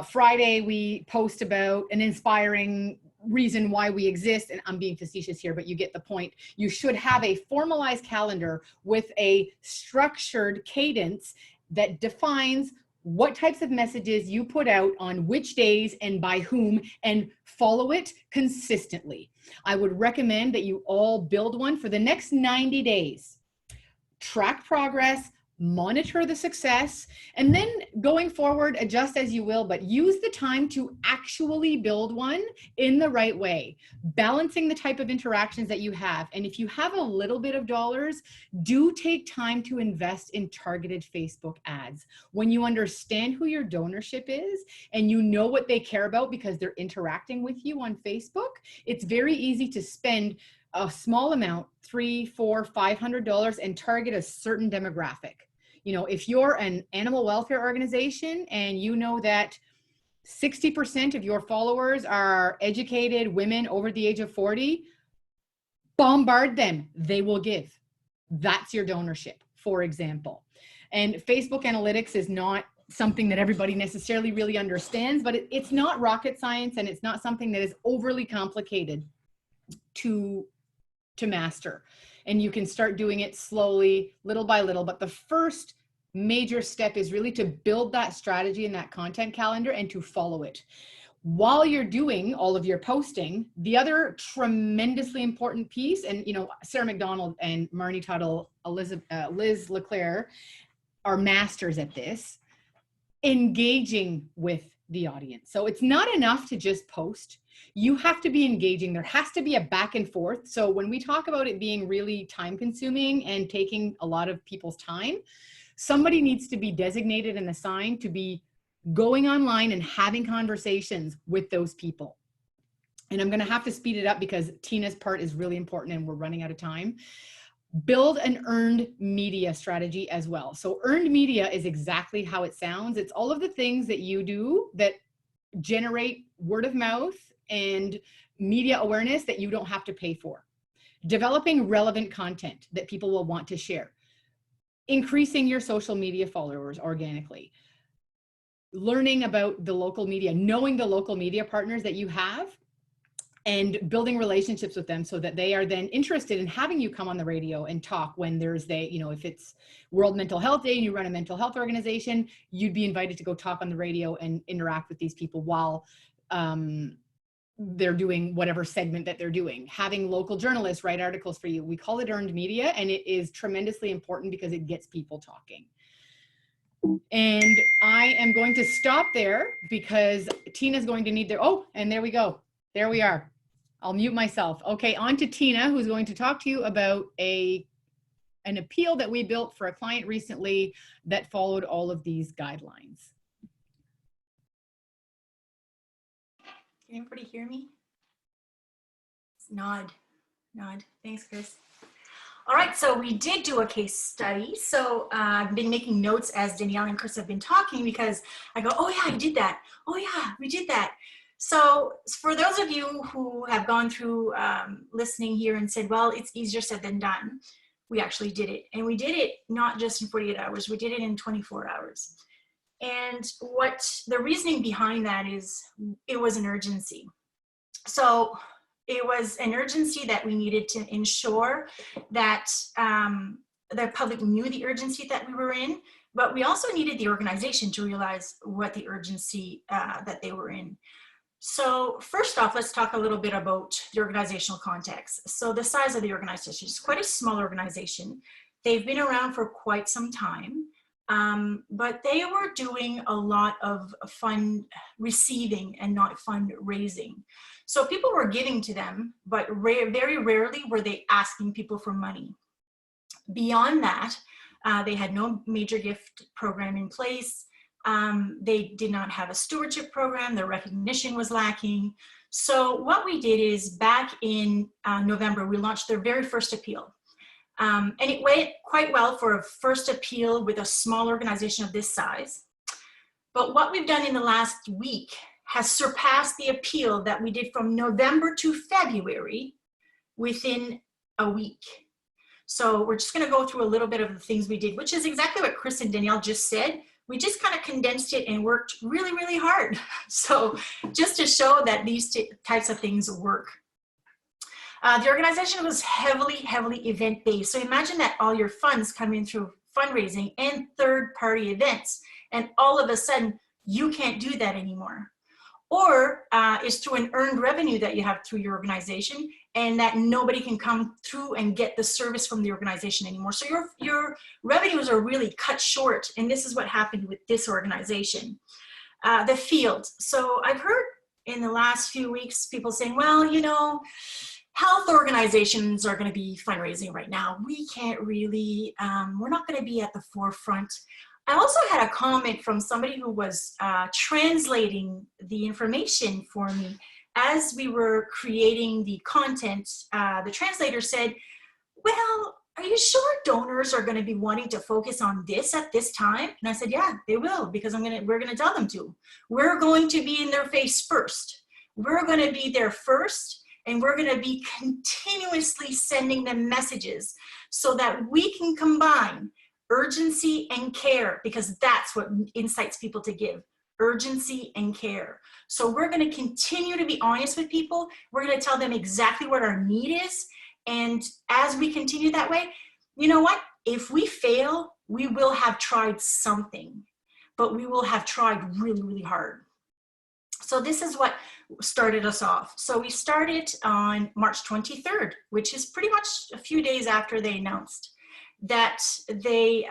A: Friday, we post about an inspiring reason why we exist. And I'm being facetious here, but you get the point. You should have a formalized calendar with a structured cadence that defines what types of messages you put out on which days and by whom, and follow it consistently. I would recommend that you all build one for the next 90 days. Track progress, monitor the success, and then going forward, adjust as you will, but use the time to actually build one in the right way, balancing the type of interactions that you have. And if you have a little bit of dollars, do take time to invest in targeted Facebook ads. When you understand who your donorship is and you know what they care about because they're interacting with you on Facebook, it's very easy to spend a small amount, $300, $400, $500, and target a certain demographic. If you're an animal welfare organization and you know that 60% of your followers are educated women over the age of 40, bombard them. They will give. That's your donorship, for example. And Facebook analytics is not something that everybody necessarily really understands, but it's not rocket science, and it's not something that is overly complicated to master. And you can start doing it slowly, little by little. But the first major step is really to build that strategy and that content calendar and to follow it. While you're doing all of your posting, the other tremendously important piece, and Sarah McDonald and Marnie Tuttle, Liz Leclerc are masters at this, engaging with the audience. So it's not enough to just post. You have to be engaging. There has to be a back and forth. So when we talk about it being really time consuming and taking a lot of people's time, somebody needs to be designated and assigned to be going online and having conversations with those people. And I'm going to have to speed it up because Tina's part is really important and we're running out of time. Build an earned media strategy as well. So earned media is exactly how it sounds. It's all of the things that you do that generate word of mouth and media awareness that you don't have to pay for. Developing relevant content that people will want to share. Increasing your social media followers organically. Learning about the local media, knowing the local media partners that you have, and building relationships with them so that they are then interested in having you come on the radio and talk when there's if it's World Mental Health Day and you run a mental health organization, you'd be invited to go talk on the radio and interact with these people while they're doing whatever segment that they're doing. Having local journalists write articles for you. We call it earned media, and it is tremendously important because it gets people talking. And I am going to stop there because Tina's going to need and there we go. There we are. I'll mute myself. Okay, on to Tina, who's going to talk to you about an appeal that we built for a client recently that followed all of these guidelines.
D: Can everybody hear me? Nod. Thanks, Chris. All right, so we did do a case study. So I've been making notes as Danielle and Chris have been talking because I go, oh yeah, I did that. Oh yeah, we did that. So for those of you who have gone through listening here and said, well, it's easier said than done, we actually did it. And we did it not just in 48 hours, we did it in 24 hours. And what the reasoning behind that is, it was an urgency. So it was an urgency that we needed to ensure that the public knew the urgency that we were in, But we also needed the organization to realize what the urgency that they were in. So first off, let's talk a little bit about the organizational context. So the size of the organization is quite a small organization. They've been around for quite some time, but they were doing a lot of fund receiving and not fundraising. So people were giving to them, but very rarely were they asking people for money. Beyond that, they had no major gift program in place. They did not have a stewardship program. Their recognition was lacking. So what we did is back in November, we launched their very first appeal. And it went quite well for a first appeal with a small organization of this size. But what we've done in the last week has surpassed the appeal that we did from November to February within a week. So we're just going to go through a little bit of the things we did, which is exactly what Chris and Danielle just said. We just kind of condensed it and worked really, really hard. So just to show that these types of things work. The organization was heavily event-based. So imagine that all your funds come in through fundraising and third-party events, and all of a sudden you can't do that anymore. Or it's through an earned revenue that you have through your organization, and that nobody can come through and get the service from the organization anymore. So your revenues are really cut short, and this is what happened with this organization. The field. So I've heard in the last few weeks people saying, well, you know, health organizations are going to be fundraising right now. We can't really, we're not going to be at the forefront. I also had a comment from somebody who was translating the information for me. As we were creating the content, the translator said, well, are you sure donors are going to be wanting to focus on this at this time? And I said, yeah, they will, because we're going to tell them to. We're going to be in their face first. We're going to be there first. And we're going to be continuously sending them messages so that we can combine urgency and care, because that's what incites people to give, urgency and care. So we're going to continue to be honest with people. We're going to tell them exactly what our need is. And as we continue that way, you know what? If we fail, we will have tried something, but we will have tried really, really hard. So this is what started us off. So we started on March 23rd, which is pretty much a few days after they announced that they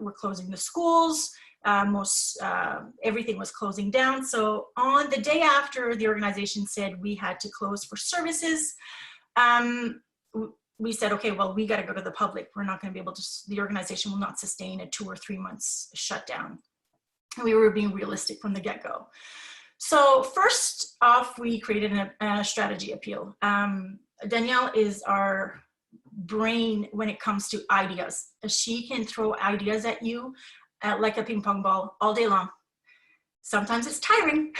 D: were closing the schools. Everything was closing down. So on the day after the organization said we had to close for services, we said, okay, well, we got to go to the public. We're not going to be able to, the organization will not sustain a 2 or 3 months shutdown. And we were being realistic from the get-go. So first off, we created a strategy appeal. Danielle is our brain when it comes to ideas. She can throw ideas at you like a ping pong ball all day long. Sometimes it's tiring,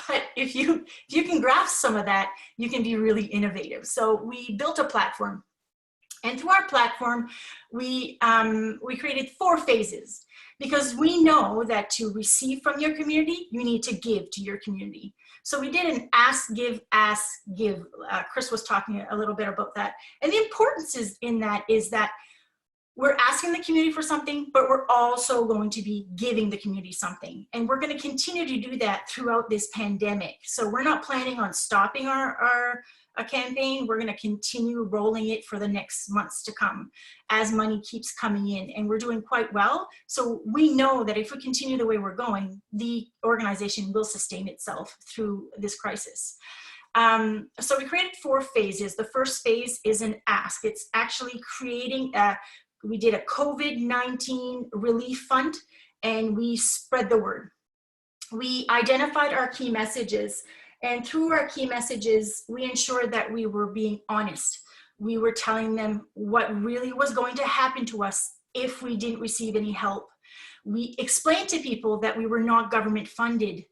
D: but if you can grasp some of that, you can be really innovative. So we built a platform, and through our platform, we created 4 phases, because we know that to receive from your community, you need to give to your community. So we did an ask, give. Chris was talking a little bit about that. And the importance is that we're asking the community for something, but we're also going to be giving the community something. And we're going to continue to do that throughout this pandemic. So we're not planning on stopping our campaign. We're going to continue rolling it for the next months to come as money keeps coming in. And we're doing quite well. So we know that if we continue the way we're going, the organization will sustain itself through this crisis. So we created 4 phases. The first phase is an ask. It's actually creating we did a COVID-19 relief fund, and we spread the word. We identified our key messages, and through our key messages, we ensured that we were being honest. We were telling them what really was going to happen to us if we didn't receive any help. We explained to people that we were not government funded.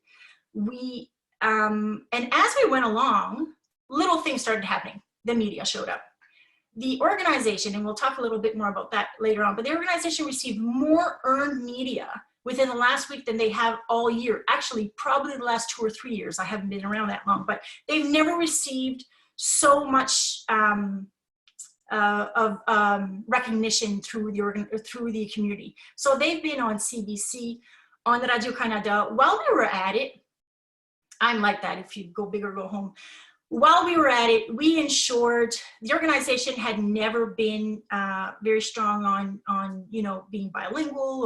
D: And as we went along, little things started happening. The media showed up. The organization, and we'll talk a little bit more about that later on, but the organization received more earned media within the last week than they have all year. Actually, probably the last 2 or 3 years. I haven't been around that long, but they've never received so much recognition through the community. So they've been on CBC, on Radio Canada. While we were at it, I'm like that, if you go big or go home. While we were at it, we ensured the organization had never been very strong on being bilingual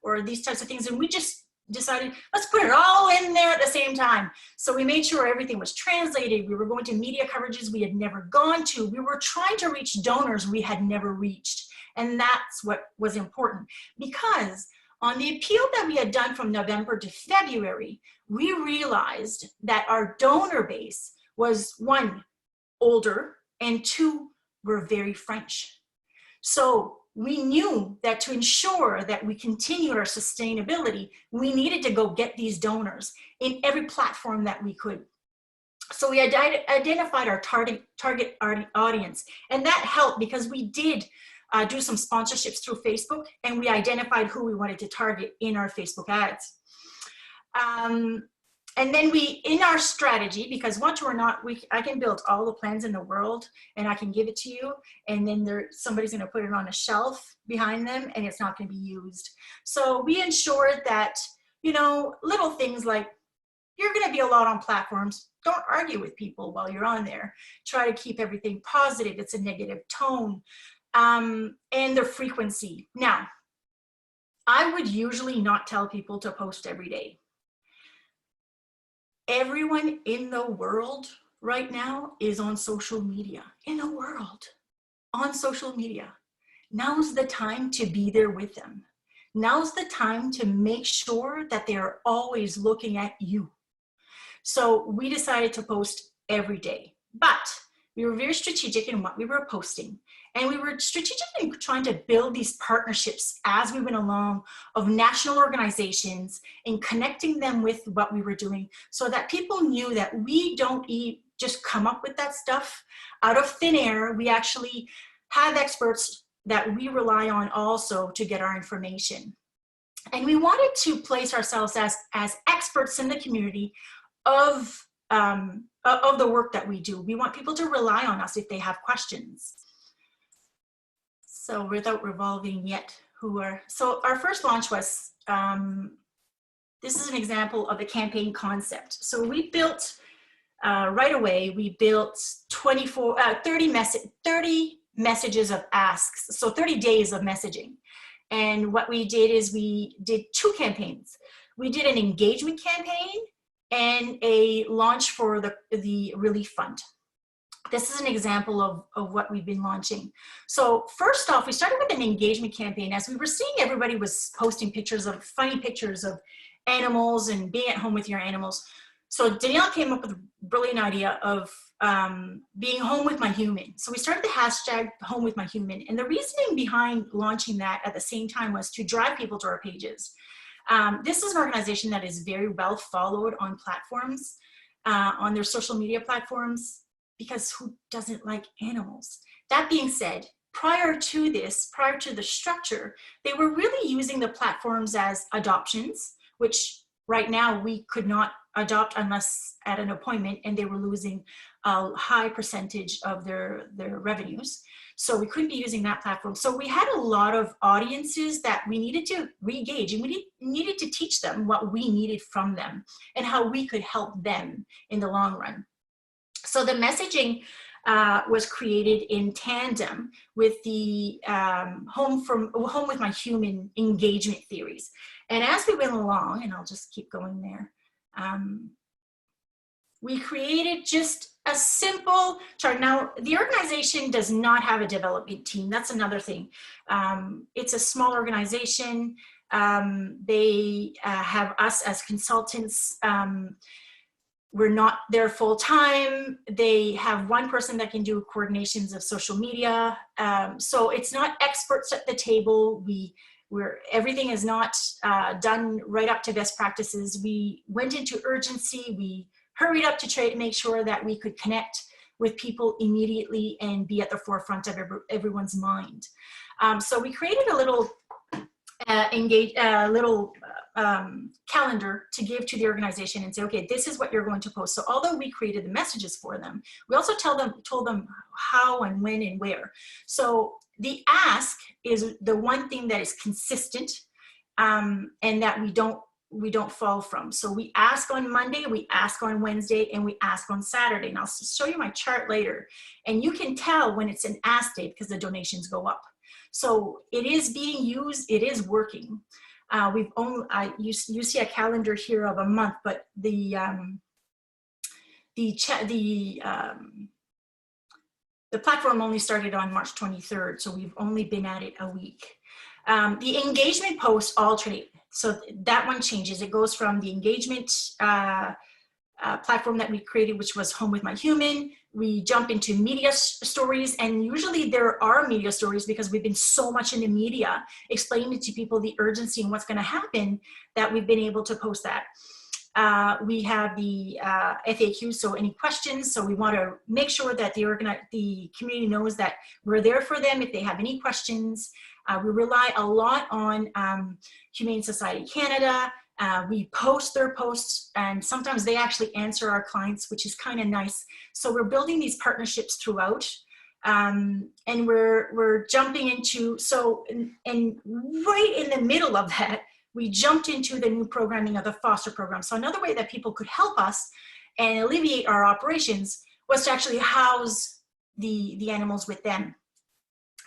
D: or these types of things, and we just decided, let's put it all in there at the same time. So we made sure everything was translated. We were going to media coverages we had never gone to. We were trying to reach donors we had never reached. And that's what was important, because on the appeal that we had done from November to February, we realized that our donor base was, one, older, and two, were very French. So we knew that to ensure that we continued our sustainability, we needed to go get these donors in every platform that we could. So we identified our target audience, and that helped because we did do some sponsorships through Facebook, and we identified who we wanted to target in our Facebook ads. And then in our strategy, because once we're not, I can build all the plans in the world and I can give it to you, and then somebody's going to put it on a shelf behind them and it's not going to be used. So we ensured that, little things like, you're going to be a lot on platforms. Don't argue with people while you're on there. Try to keep everything positive. It's a negative tone. And their frequency. Now, I would usually not tell people to post every day. Everyone in the world right now is on social media, on social media. Now's the time to be there with them. Now's the time to make sure that they're always looking at you. So we decided to post every day, but we were very strategic in what we were posting. And we were strategic in trying to build these partnerships as we went along of national organizations and connecting them with what we were doing so that people knew that we don't just come up with that stuff out of thin air. We actually have experts that we rely on also to get our information. And we wanted to place ourselves as experts in the community of the work that we do. We want people to rely on us if they have questions. So without revolving yet, so our first launch was, this is an example of the campaign concept. So we built, right away, we built 30 messages of asks, so 30 days of messaging. And what we did is we did 2 campaigns. We did an engagement campaign and a launch for the relief fund. This is an example of what we've been launching. So first off, we started with an engagement campaign. As we were seeing everybody was posting funny pictures of animals and being at home with your animals. So Danielle came up with a brilliant idea of being home with my human. So we started the hashtag home with my human. And the reasoning behind launching that at the same time was to drive people to our pages. This is an organization that is very well followed on platforms, on their social media platforms, because who doesn't like animals? That being said, prior to the structure, they were really using the platforms as adoptions, which right now we could not adopt unless at an appointment, and they were losing a high percentage of their revenues. So we couldn't be using that platform. So we had a lot of audiences that we needed to re-engage, and we needed to teach them what we needed from them and how we could help them in the long run. So the messaging was created in tandem with the home with my human engagement theories. And as we went along, and I'll just keep going there, we created just a simple chart. Now, the organization does not have a development team. That's another thing. It's a small organization. They have us as consultants. We're not there full time. They have one person that can do coordinations of social media. So it's not experts at the table. Everything is not done right up to best practices. We went into urgency. We hurried up to try to make sure that we could connect with people immediately and be at the forefront of everyone's mind. So we created a little little calendar to give to the organization and say, okay, this is what you're going to post. So although we created the messages for them, we also told them how and when and where. So the ask is the one thing that is consistent, and that we don't fall from. So we ask on Monday, we ask on Wednesday, and we ask on Saturday. And I'll show you my chart later. And you can tell when it's an ask date because the donations go up. So it is being used, it is working. You see a calendar here of a month, but the platform only started on March 23rd, so we've only been at it a week. The engagement posts alternate, so that one changes. It goes from the engagement platform that we created, which was Home with My Human. We jump into media stories, and usually there are media stories because we've been so much in the media explaining to people the urgency and what's going to happen that we've been able to post that. We have the FAQ, so any questions. So we want to make sure that the community knows that we're there for them if they have any questions. We rely a lot on Humane Society Canada. We post their posts, and sometimes they actually answer our clients, which is kind of nice. So we're building these partnerships throughout, and we're jumping into, and right in the middle of that, we jumped into the new programming of the foster program. So another way that people could help us and alleviate our operations was to actually house the animals with them.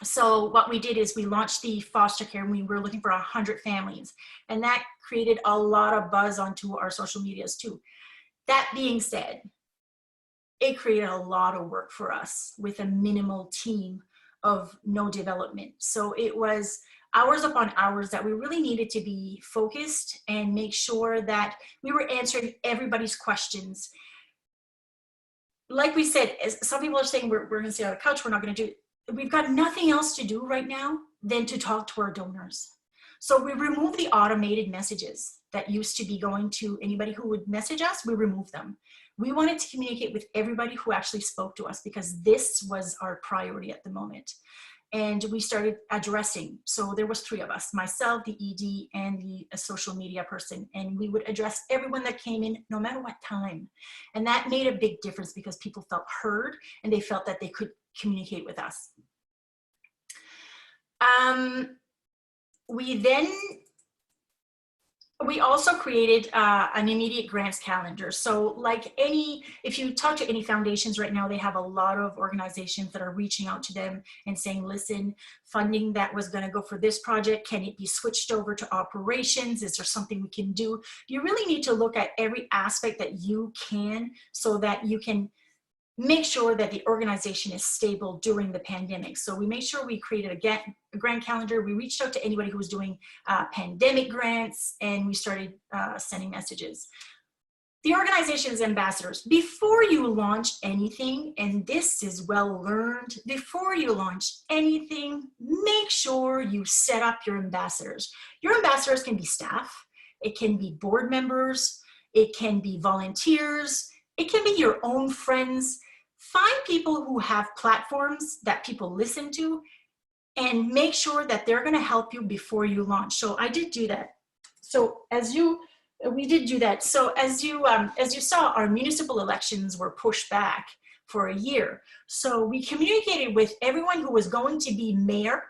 D: So what we did is we launched the foster care, and we were looking for 100 families, and that created a lot of buzz onto our social medias too. That being said, it created a lot of work for us with a minimal team of no development. So it was hours upon hours that we really needed to be focused and make sure that we were answering everybody's questions. Like we said, as some people are saying, we're going to sit on the couch, we're not going to do it. We've got nothing else to do right now than to talk to our donors. So we removed the automated messages that used to be going to anybody who would message us. We removed them. We wanted to communicate with everybody who actually spoke to us because this was our priority at the moment. And we started addressing. So there was 3 of us, myself, the ED, and the social media person. And we would address everyone that came in, no matter what time. And that made a big difference because people felt heard and they felt that they could communicate with us. We also created an immediate grants calendar. So like if you talk to any foundations right now, they have a lot of organizations that are reaching out to them and saying, listen, funding that was going to go for this project, can it be switched over to operations? Is there something we can do? You really need to look at every aspect that you can so that you can make sure that the organization is stable during the pandemic. So we made sure we created a grant calendar. We reached out to anybody who was doing pandemic grants, and we started sending messages. The organization's ambassadors, before you launch anything, and this is well learned, before you launch anything, make sure you set up your ambassadors. Your ambassadors can be staff, it can be board members, it can be volunteers, it can be your own friends. Find people who have platforms that people listen to and make sure that they're going to help you before you launch. So I did do that. So we did do that. So as you saw, our municipal elections were pushed back for a year. So we communicated with everyone who was going to be mayor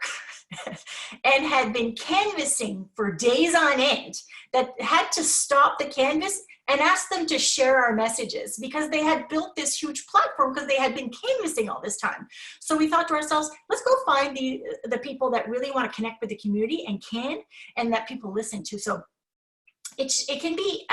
D: and had been canvassing for days on end, that had to stop the canvas and ask them to share our messages because they had built this huge platform because they had been canvassing all this time. So we thought to ourselves, let's go find the people that really want to connect with the community and that people listen to. So it can be,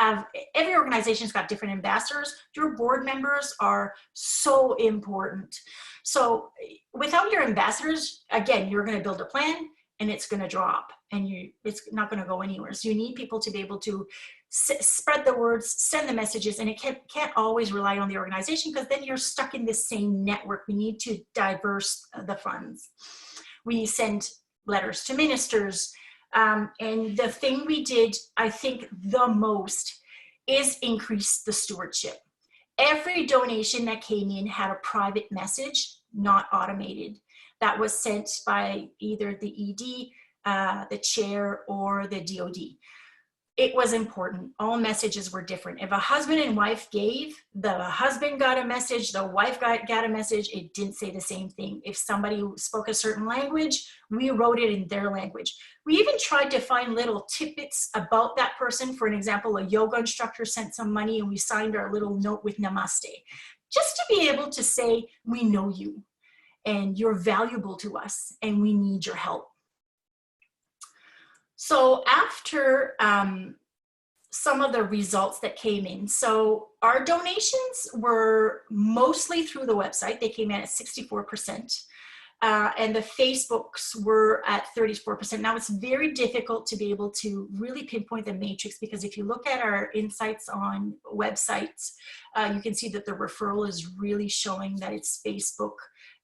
D: every organization's got different ambassadors. Your board members are so important. So without your ambassadors, again, you're going to build a plan and it's going to drop and it's not going to go anywhere. So you need people to be able to spread the words, send the messages, and it can't always rely on the organization because then you're stuck in this same network. We need to diverse the funds. We send letters to ministers. And the thing we did, I think the most, is increase the stewardship. Every donation that came in had a private message, not automated, that was sent by either the ED, the chair or the DOD. It was important. All messages were different. If a husband and wife gave, the husband got a message, the wife got a message, it didn't say the same thing. If somebody spoke a certain language, we wrote it in their language. We even tried to find little tidbits about that person. For an example, a yoga instructor sent some money and we signed our little note with namaste, just to be able to say, we know you and you're valuable to us and we need your help. So after some of the results that came in, so our donations were mostly through the website. They came in at 64%, and the Facebooks were at 34%. Now it's very difficult to be able to really pinpoint the matrix, because if you look at our insights on websites, you can see that the referral is really showing that it's Facebook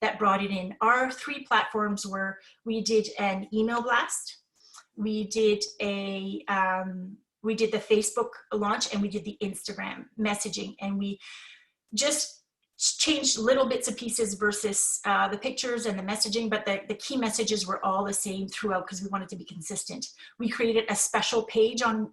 D: that brought it in. Our 3 platforms were, we did an email blast, we did the Facebook launch, and we did the Instagram messaging, and we just changed little bits and pieces versus the pictures and the messaging, but the key messages were all the same throughout because we wanted to be consistent. We created a special page on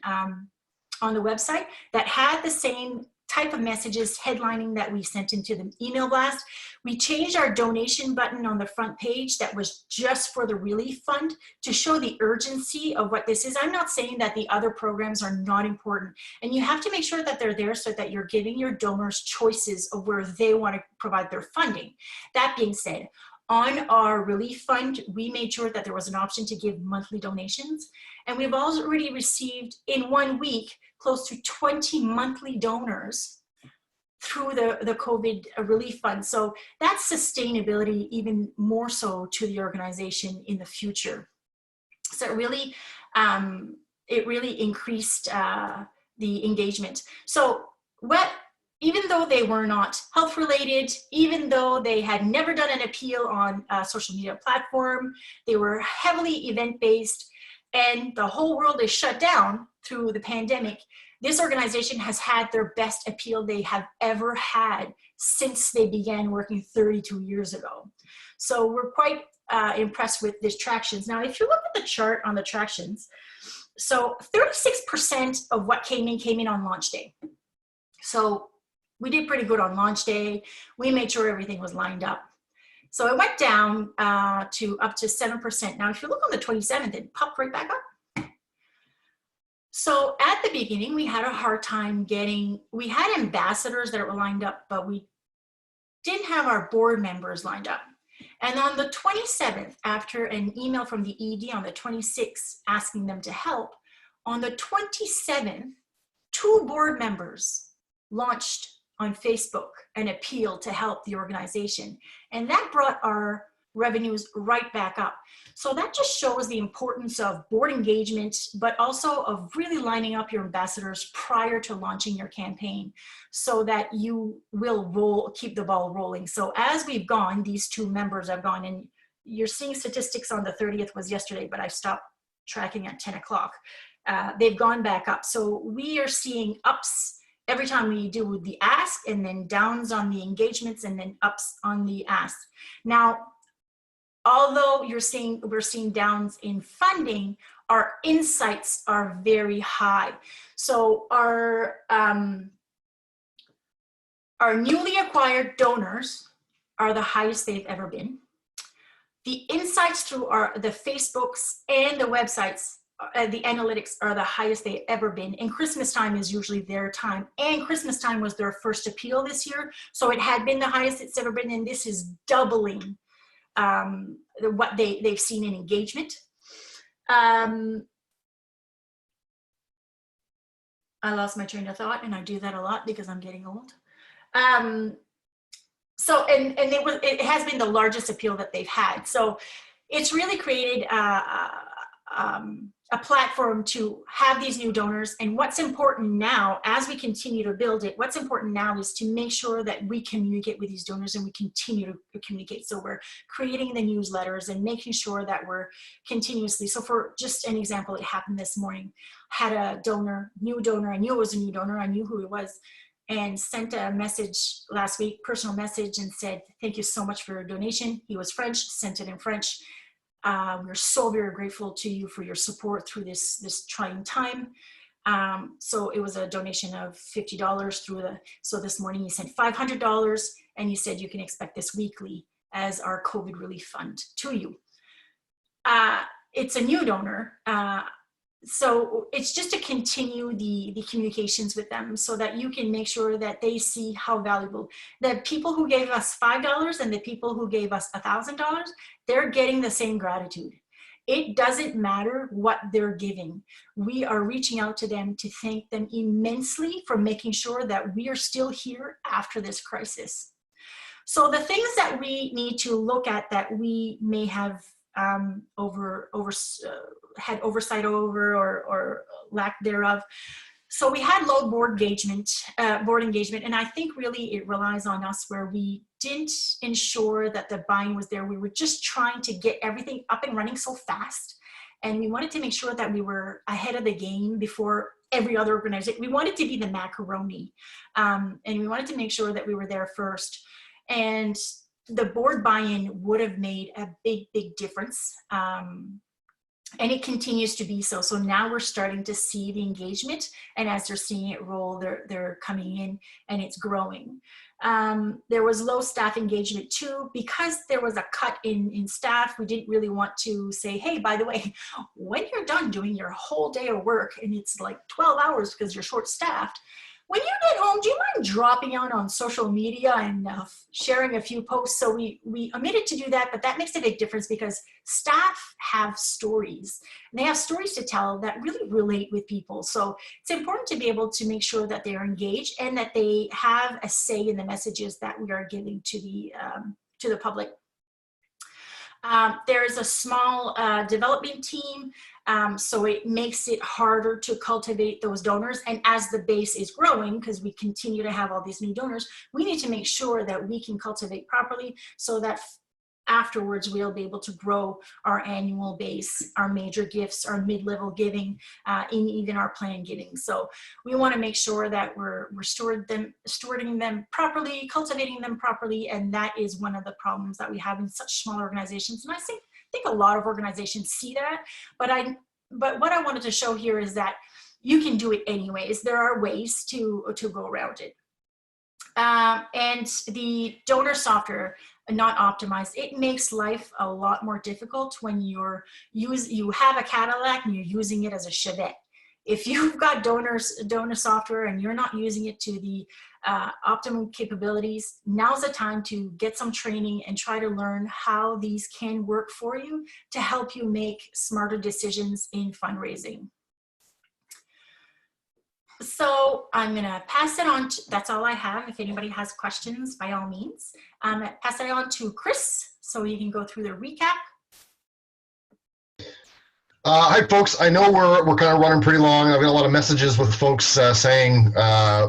D: the website that had the same type of messages headlining that we sent into the email blast. We changed our donation button on the front page that was just for the relief fund to show the urgency of what this is. I'm not saying that the other programs are not important, and you have to make sure that they're there so that you're giving your donors choices of where they want to provide their funding. That being said, on our relief fund, we made sure that there was an option to give monthly donations, and we've already received in 1 week close to 20 monthly donors through the COVID relief fund. So that's sustainability even more so to the organization in the future. So it really increased the engagement. So even though they were not health related, even though they had never done an appeal on a social media platform, they were heavily event based, and the whole world is shut down through the pandemic, this organization has had their best appeal they have ever had since they began working 32 years ago. So we're quite impressed with these tractions. Now, if you look at the chart on the tractions, so 36% of what came in on launch day. So we did pretty good on launch day. We made sure everything was lined up. So it went down to up to 7%. Now, if you look on the 27th, it popped right back up. So at the beginning, we had a hard time we had ambassadors that were lined up, but we didn't have our board members lined up. And on the 27th, after an email from the ED on the 26th asking them to help, on the 27th, 2 board members launched on Facebook an appeal to help the organization. And that brought our revenues right back up. So that just shows the importance of board engagement, but also of really lining up your ambassadors prior to launching your campaign so that you will keep the ball rolling. So as we've gone, these 2 members have gone, and you're seeing statistics on the 30th was yesterday, but I stopped tracking at 10 o'clock. They've gone back up. So we are seeing ups every time we do the ask, and then downs on the engagements, and then ups on the ask. Now, although we're seeing downs in funding, our insights are very high. So our newly acquired donors are the highest they've ever been. The insights through the Facebooks and the websites, the analytics are the highest they've ever been. And Christmas time is usually their time. And Christmas time was their first appeal this year. So it had been the highest it's ever been. And this is doubling what they've seen in engagement. I lost my train of thought, and I do that a lot because I'm getting old. So it has been the largest appeal that they've had. So it's really created a platform to have these new donors. And what's important now, as we continue to build it, what's important now is to make sure that we communicate with these donors, and we continue to communicate. So we're creating the newsletters and making sure that we're continuously. So for just an example, it happened this morning, had a new donor, I knew it was a new donor, I knew who it was, and sent a message last week, personal message, and said, thank you so much for your donation. He was French, sent it in French. We're so very grateful to you for your support through this trying time. So it was a donation of $50 through so this morning you sent $500 and you said you can expect this weekly as our COVID relief fund to you. It's a new donor. So it's just to continue the communications with them so that you can make sure that they see how valuable, the people who gave us $5 and the people who gave us $1,000, they're getting the same gratitude. It doesn't matter what they're giving. We are reaching out to them to thank them immensely for making sure that we are still here after this crisis. So the things that we need to look at that we may have had oversight over or lack thereof. So we had low board engagement, and I think really it relies on us where we didn't ensure that the buy-in was there. We were just trying to get everything up and running so fast, and we wanted to make sure that we were ahead of the game before every other organization. We wanted to be the macaroni, and we wanted to make sure that we were there first. And the board buy-in would have made a big difference. And it continues to be so. So now we're starting to see the engagement, and as they're seeing it roll, they're coming in and it's growing. There was low staff engagement too, because there was a cut in staff. We didn't really want to say, hey, by the way, when you're done doing your whole day of work and it's like 12 hours because you're short staffed, when you get home, do you mind dropping out on social media and sharing a few posts? So we omitted to do that, but that makes a big difference because staff have stories. And they have stories to tell that really relate with people. So it's important to be able to make sure that they are engaged and that they have a say in the messages that we are giving to the public. There's a small development team, so it makes it harder to cultivate those donors. And as the base is growing, because we continue to have all these new donors, we need to make sure that we can cultivate properly so that afterwards we'll be able to grow our annual base, our major gifts, our mid-level giving, in even our planned giving. So we want to make sure that we're stewarding them properly, cultivating them properly, and that is one of the problems that we have in such small organizations. And I think a lot of organizations see that, but what I wanted to show here is that you can do it anyways. There are ways to go around it. And the donor software, not optimized, it makes life a lot more difficult when you have a Cadillac and you're using it as a Chevette. If you've got donor software and you're not using it to the optimum capabilities, now's the time to get some training and try to learn how these can work for you to help you make smarter decisions in fundraising. So I'm going to pass it on. That's all I have. If anybody has questions, by all means, pass it on to Chris so he can go through the recap.
B: Hi, folks. I know we're kind of running pretty long. I've got a lot of messages with folks saying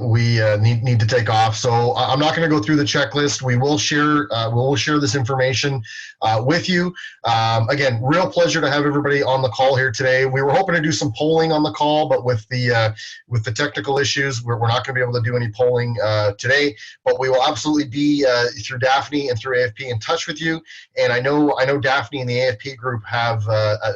B: we need to take off. So I'm not going to go through the checklist. We will share this information with you. Again, real pleasure to have everybody on the call here today. We were hoping to do some polling on the call, but with the technical issues, we're not going to be able to do any polling today. But we will absolutely be through Daphne and through AFP in touch with you. And I know Daphne and the AFP group have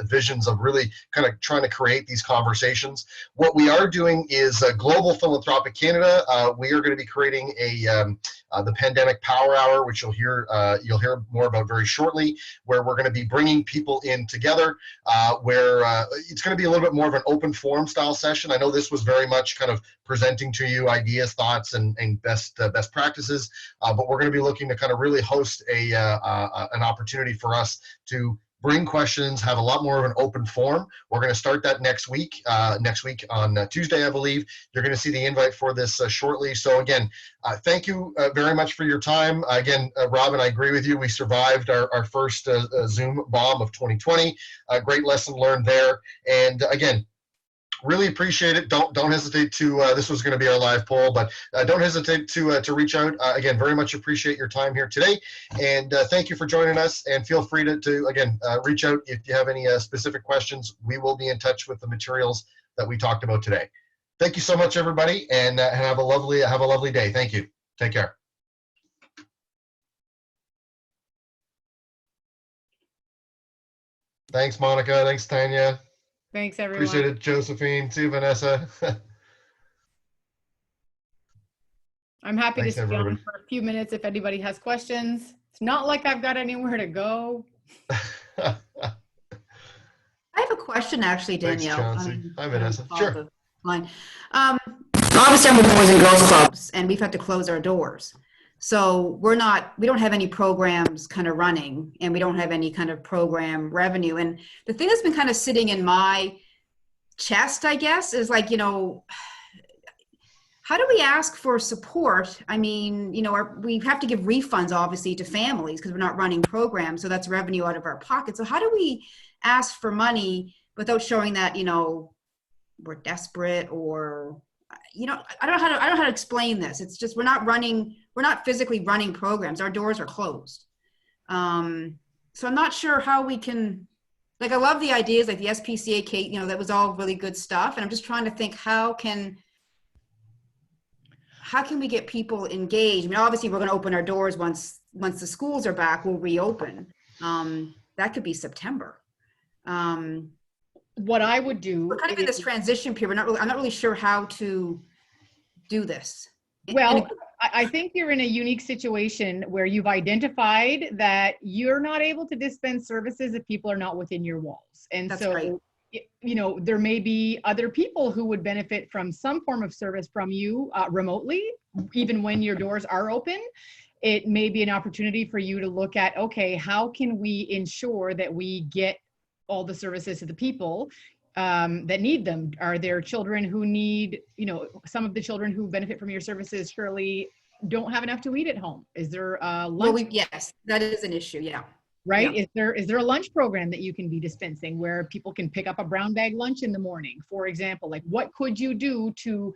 B: visions of really kind of trying to create these conversations. What we are doing is Global Philanthropic Canada. We are going to be creating the Pandemic Power Hour, which you'll hear more about very shortly, where we're going to be bringing people in together, where it's going to be a little bit more of an open forum style session. I know this was very much kind of presenting to you ideas, thoughts, and best practices, but we're going to be looking to kind of really host an opportunity for us to bring questions, have a lot more of an open forum. We're going to start that next week on Tuesday, I believe. You're going to see the invite for this shortly. So again, thank you very much for your time. Again, Robin, I agree with you. We survived our first Zoom bomb of 2020. Great lesson learned there. And again, really appreciate it. Don't hesitate to, this was going to be our live poll, but don't hesitate to reach out. Again, very much appreciate your time here today. And thank you for joining us. And feel free to again, reach out if you have any specific questions. We will be in touch with the materials that we talked about today. Thank you so much, everybody, and have a lovely day. Thank you. Take care. Thanks, Monica. Thanks, Tanya.
A: Thanks, everyone.
B: Appreciate it, Josephine. See you, Vanessa.
A: I'm happy
B: Thanks,
A: to stay
B: everybody.
A: on for a few minutes if anybody has questions. It's not like I've got anywhere to go.
E: I have a question, actually,
B: Thanks,
E: Danielle.
B: Chauncey. Hi, Vanessa.
E: Follow
B: Sure.
E: the line. Obviously, I'm with Boys and Girls Clubs, and we've had to close our doors. So we don't have any programs kind of running, and we don't have any kind of program revenue. And the thing that's been kind of sitting in my chest, I guess, is like, how do we ask for support? I mean, we have to give refunds, obviously, to families because we're not running programs. So that's revenue out of our pocket. So how do we ask for money without showing that, we're desperate or, I don't know how to explain this. It's just, we're not physically running programs. Our doors are closed. So I'm not sure how we can, like, I love the ideas like the SPCA, that was all really good stuff. And I'm just trying to think, how can we get people engaged? I mean, obviously we're going to open our doors once the schools are back, we'll reopen. That could be September.
A: What I would do,
E: we're kind of in this transition period. I'm not really sure how to do this.
A: Well, I think you're in a unique situation where you've identified that you're not able to dispense services if people are not within your walls. And
E: That's
A: so,
E: right.
A: There may be other people who would benefit from some form of service from you remotely, even when your doors are open. It may be an opportunity for you to look at, okay, how can we ensure that we get all the services to the people that need them? Are there children who need, some of the children who benefit from your services surely don't have enough to eat at home? Is there a lunch?
E: Well, yes, that is an issue. Yeah.
A: Right?
E: Yeah.
A: Is there a lunch program that you can be dispensing where people can pick up a brown bag lunch in the morning, for example? Like, what could you do to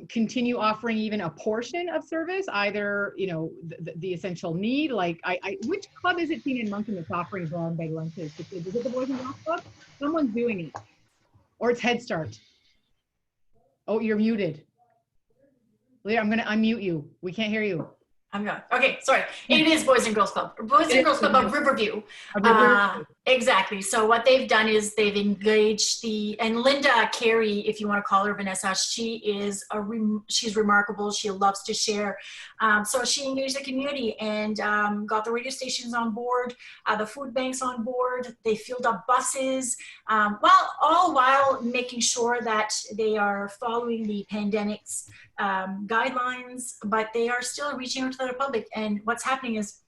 A: continue offering even a portion of service, either, the essential need? Like, which club is it, Tina and Moncton, that's offering brown bag lunches? Is it the Boys and Girls Club? Someone's doing it. Or it's Head Start. Oh, you're muted. Leah, I'm going to unmute you. We can't hear you.
D: I'm going. Okay, sorry. It is Boys and Girls Club. Boys and Girls Club of Riverview. Exactly. So what they've done is they've engaged and Linda Carey, if you want to call her Vanessa, she's remarkable. She loves to share. So she engaged the community and got the radio stations on board, the food banks on board. They filled up buses, all while making sure that they are following the pandemic's guidelines, but they are still reaching out to the public. And what's happening is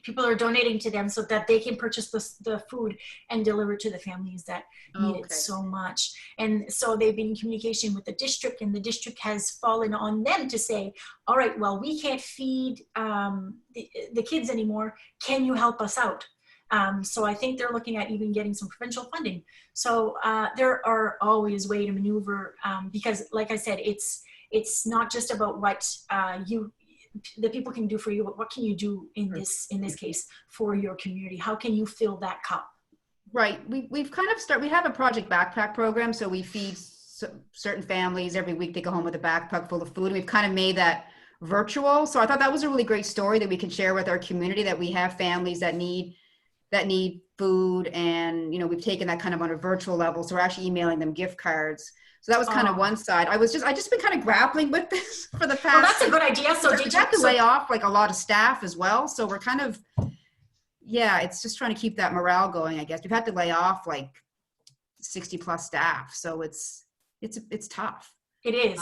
D: people are donating to them so that they can purchase the food and deliver to the families that need it so much. And so they've been in communication with the district, and the district has fallen on them to say, all right, well, we can't feed the kids anymore. Can you help us out? So I think they're looking at even getting some provincial funding. So there are always ways to maneuver because, like I said, it's not just about what the people can do for you, but what can you do in this case for your community? How can you fill that cup?
E: Right. We've kind of we have a project backpack program. So we feed certain families every week. They go home with a backpack full of food. And we've kind of made that virtual. So I thought that was a really great story that we can share with our community, that we have families that need food. And, we've taken that kind of on a virtual level. So we're actually emailing them gift cards. So that was kind of one side. I just been kind of grappling with this for the past.
D: Well, that's a good idea. So
E: did you have to lay off like a lot of staff as well? So we're kind of, it's just trying to keep that morale going, I guess. We've had to lay off like 60 plus staff. So it's tough.
D: It is.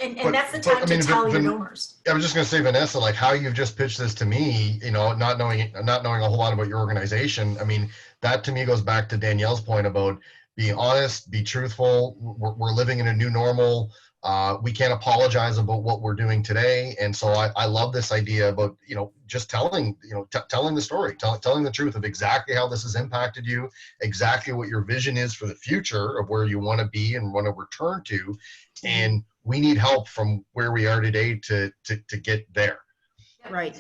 D: And that's the time to tell your donors.
B: I was just going to say, Vanessa, like how you've just pitched this to me, not knowing a whole lot about your organization. I mean, that to me goes back to Danielle's point about being honest, be truthful. We're living in a new normal. We can't apologize about what we're doing today. And so I love this idea about, just telling the story, telling the truth of exactly how this has impacted you, exactly what your vision is for the future of where you want to be and want to return to. And we need help from where we are today to get there.
E: Right.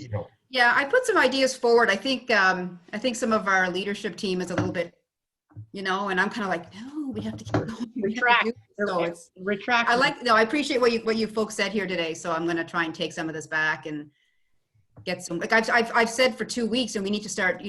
E: Yeah, I put some ideas forward. I think some of our leadership team is a little bit, and I'm kind of like, no, we have to keep going.
A: Retract.
E: I appreciate what you folks said here today. So I'm going to try and take some of this back and get some, like I've said for 2 weeks, and we need to start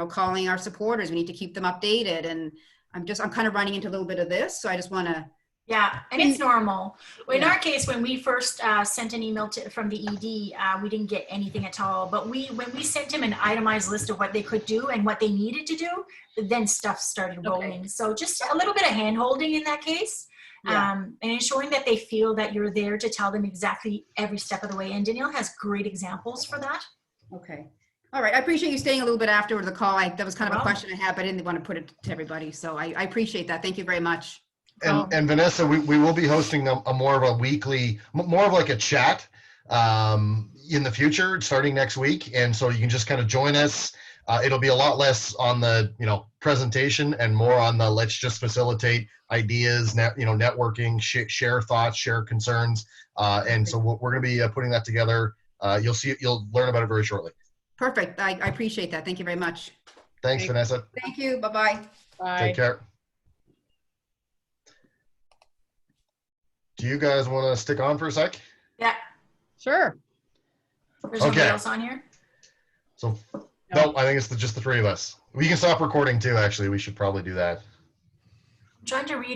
E: calling our supporters. We need to keep them updated. And I'm kind of running into a little bit of this. So I just want to.
D: Yeah, and it's normal. In
E: Yeah.
D: our case, when we first sent an email from the ED, we didn't get anything at all. But when we sent him an itemized list of what they could do and what they needed to do, then stuff started rolling. So just a little bit of hand holding in that case.
E: Yeah.
D: And ensuring that they feel that you're there to tell them exactly every step of the way. And Danielle has great examples for that.
E: Okay. All right. I appreciate you staying a little bit after the call. That was kind of a
D: Wow.
E: question I had, but I didn't want to put it to everybody. So I appreciate that. Thank you very much.
B: And Vanessa, we will be hosting a more of a weekly, more of like a chat in the future, starting next week. And so you can just kind of join us. It'll be a lot less on the presentation and more on the let's just facilitate ideas, networking, share thoughts, share concerns. And so we're going to be putting that together. You'll learn about it very shortly.
E: Perfect. I appreciate that. Thank you very much.
B: Thanks, Vanessa.
E: Thank you. Bye-bye.
A: Bye.
B: Take care. Do you guys want to stick on for a sec?
D: Yeah.
A: Sure.
D: There's nobody
B: Okay.
D: else on here?
B: So, no, I think it's just the three of us. We can stop recording too, actually. We should probably do that.
D: I'm trying to read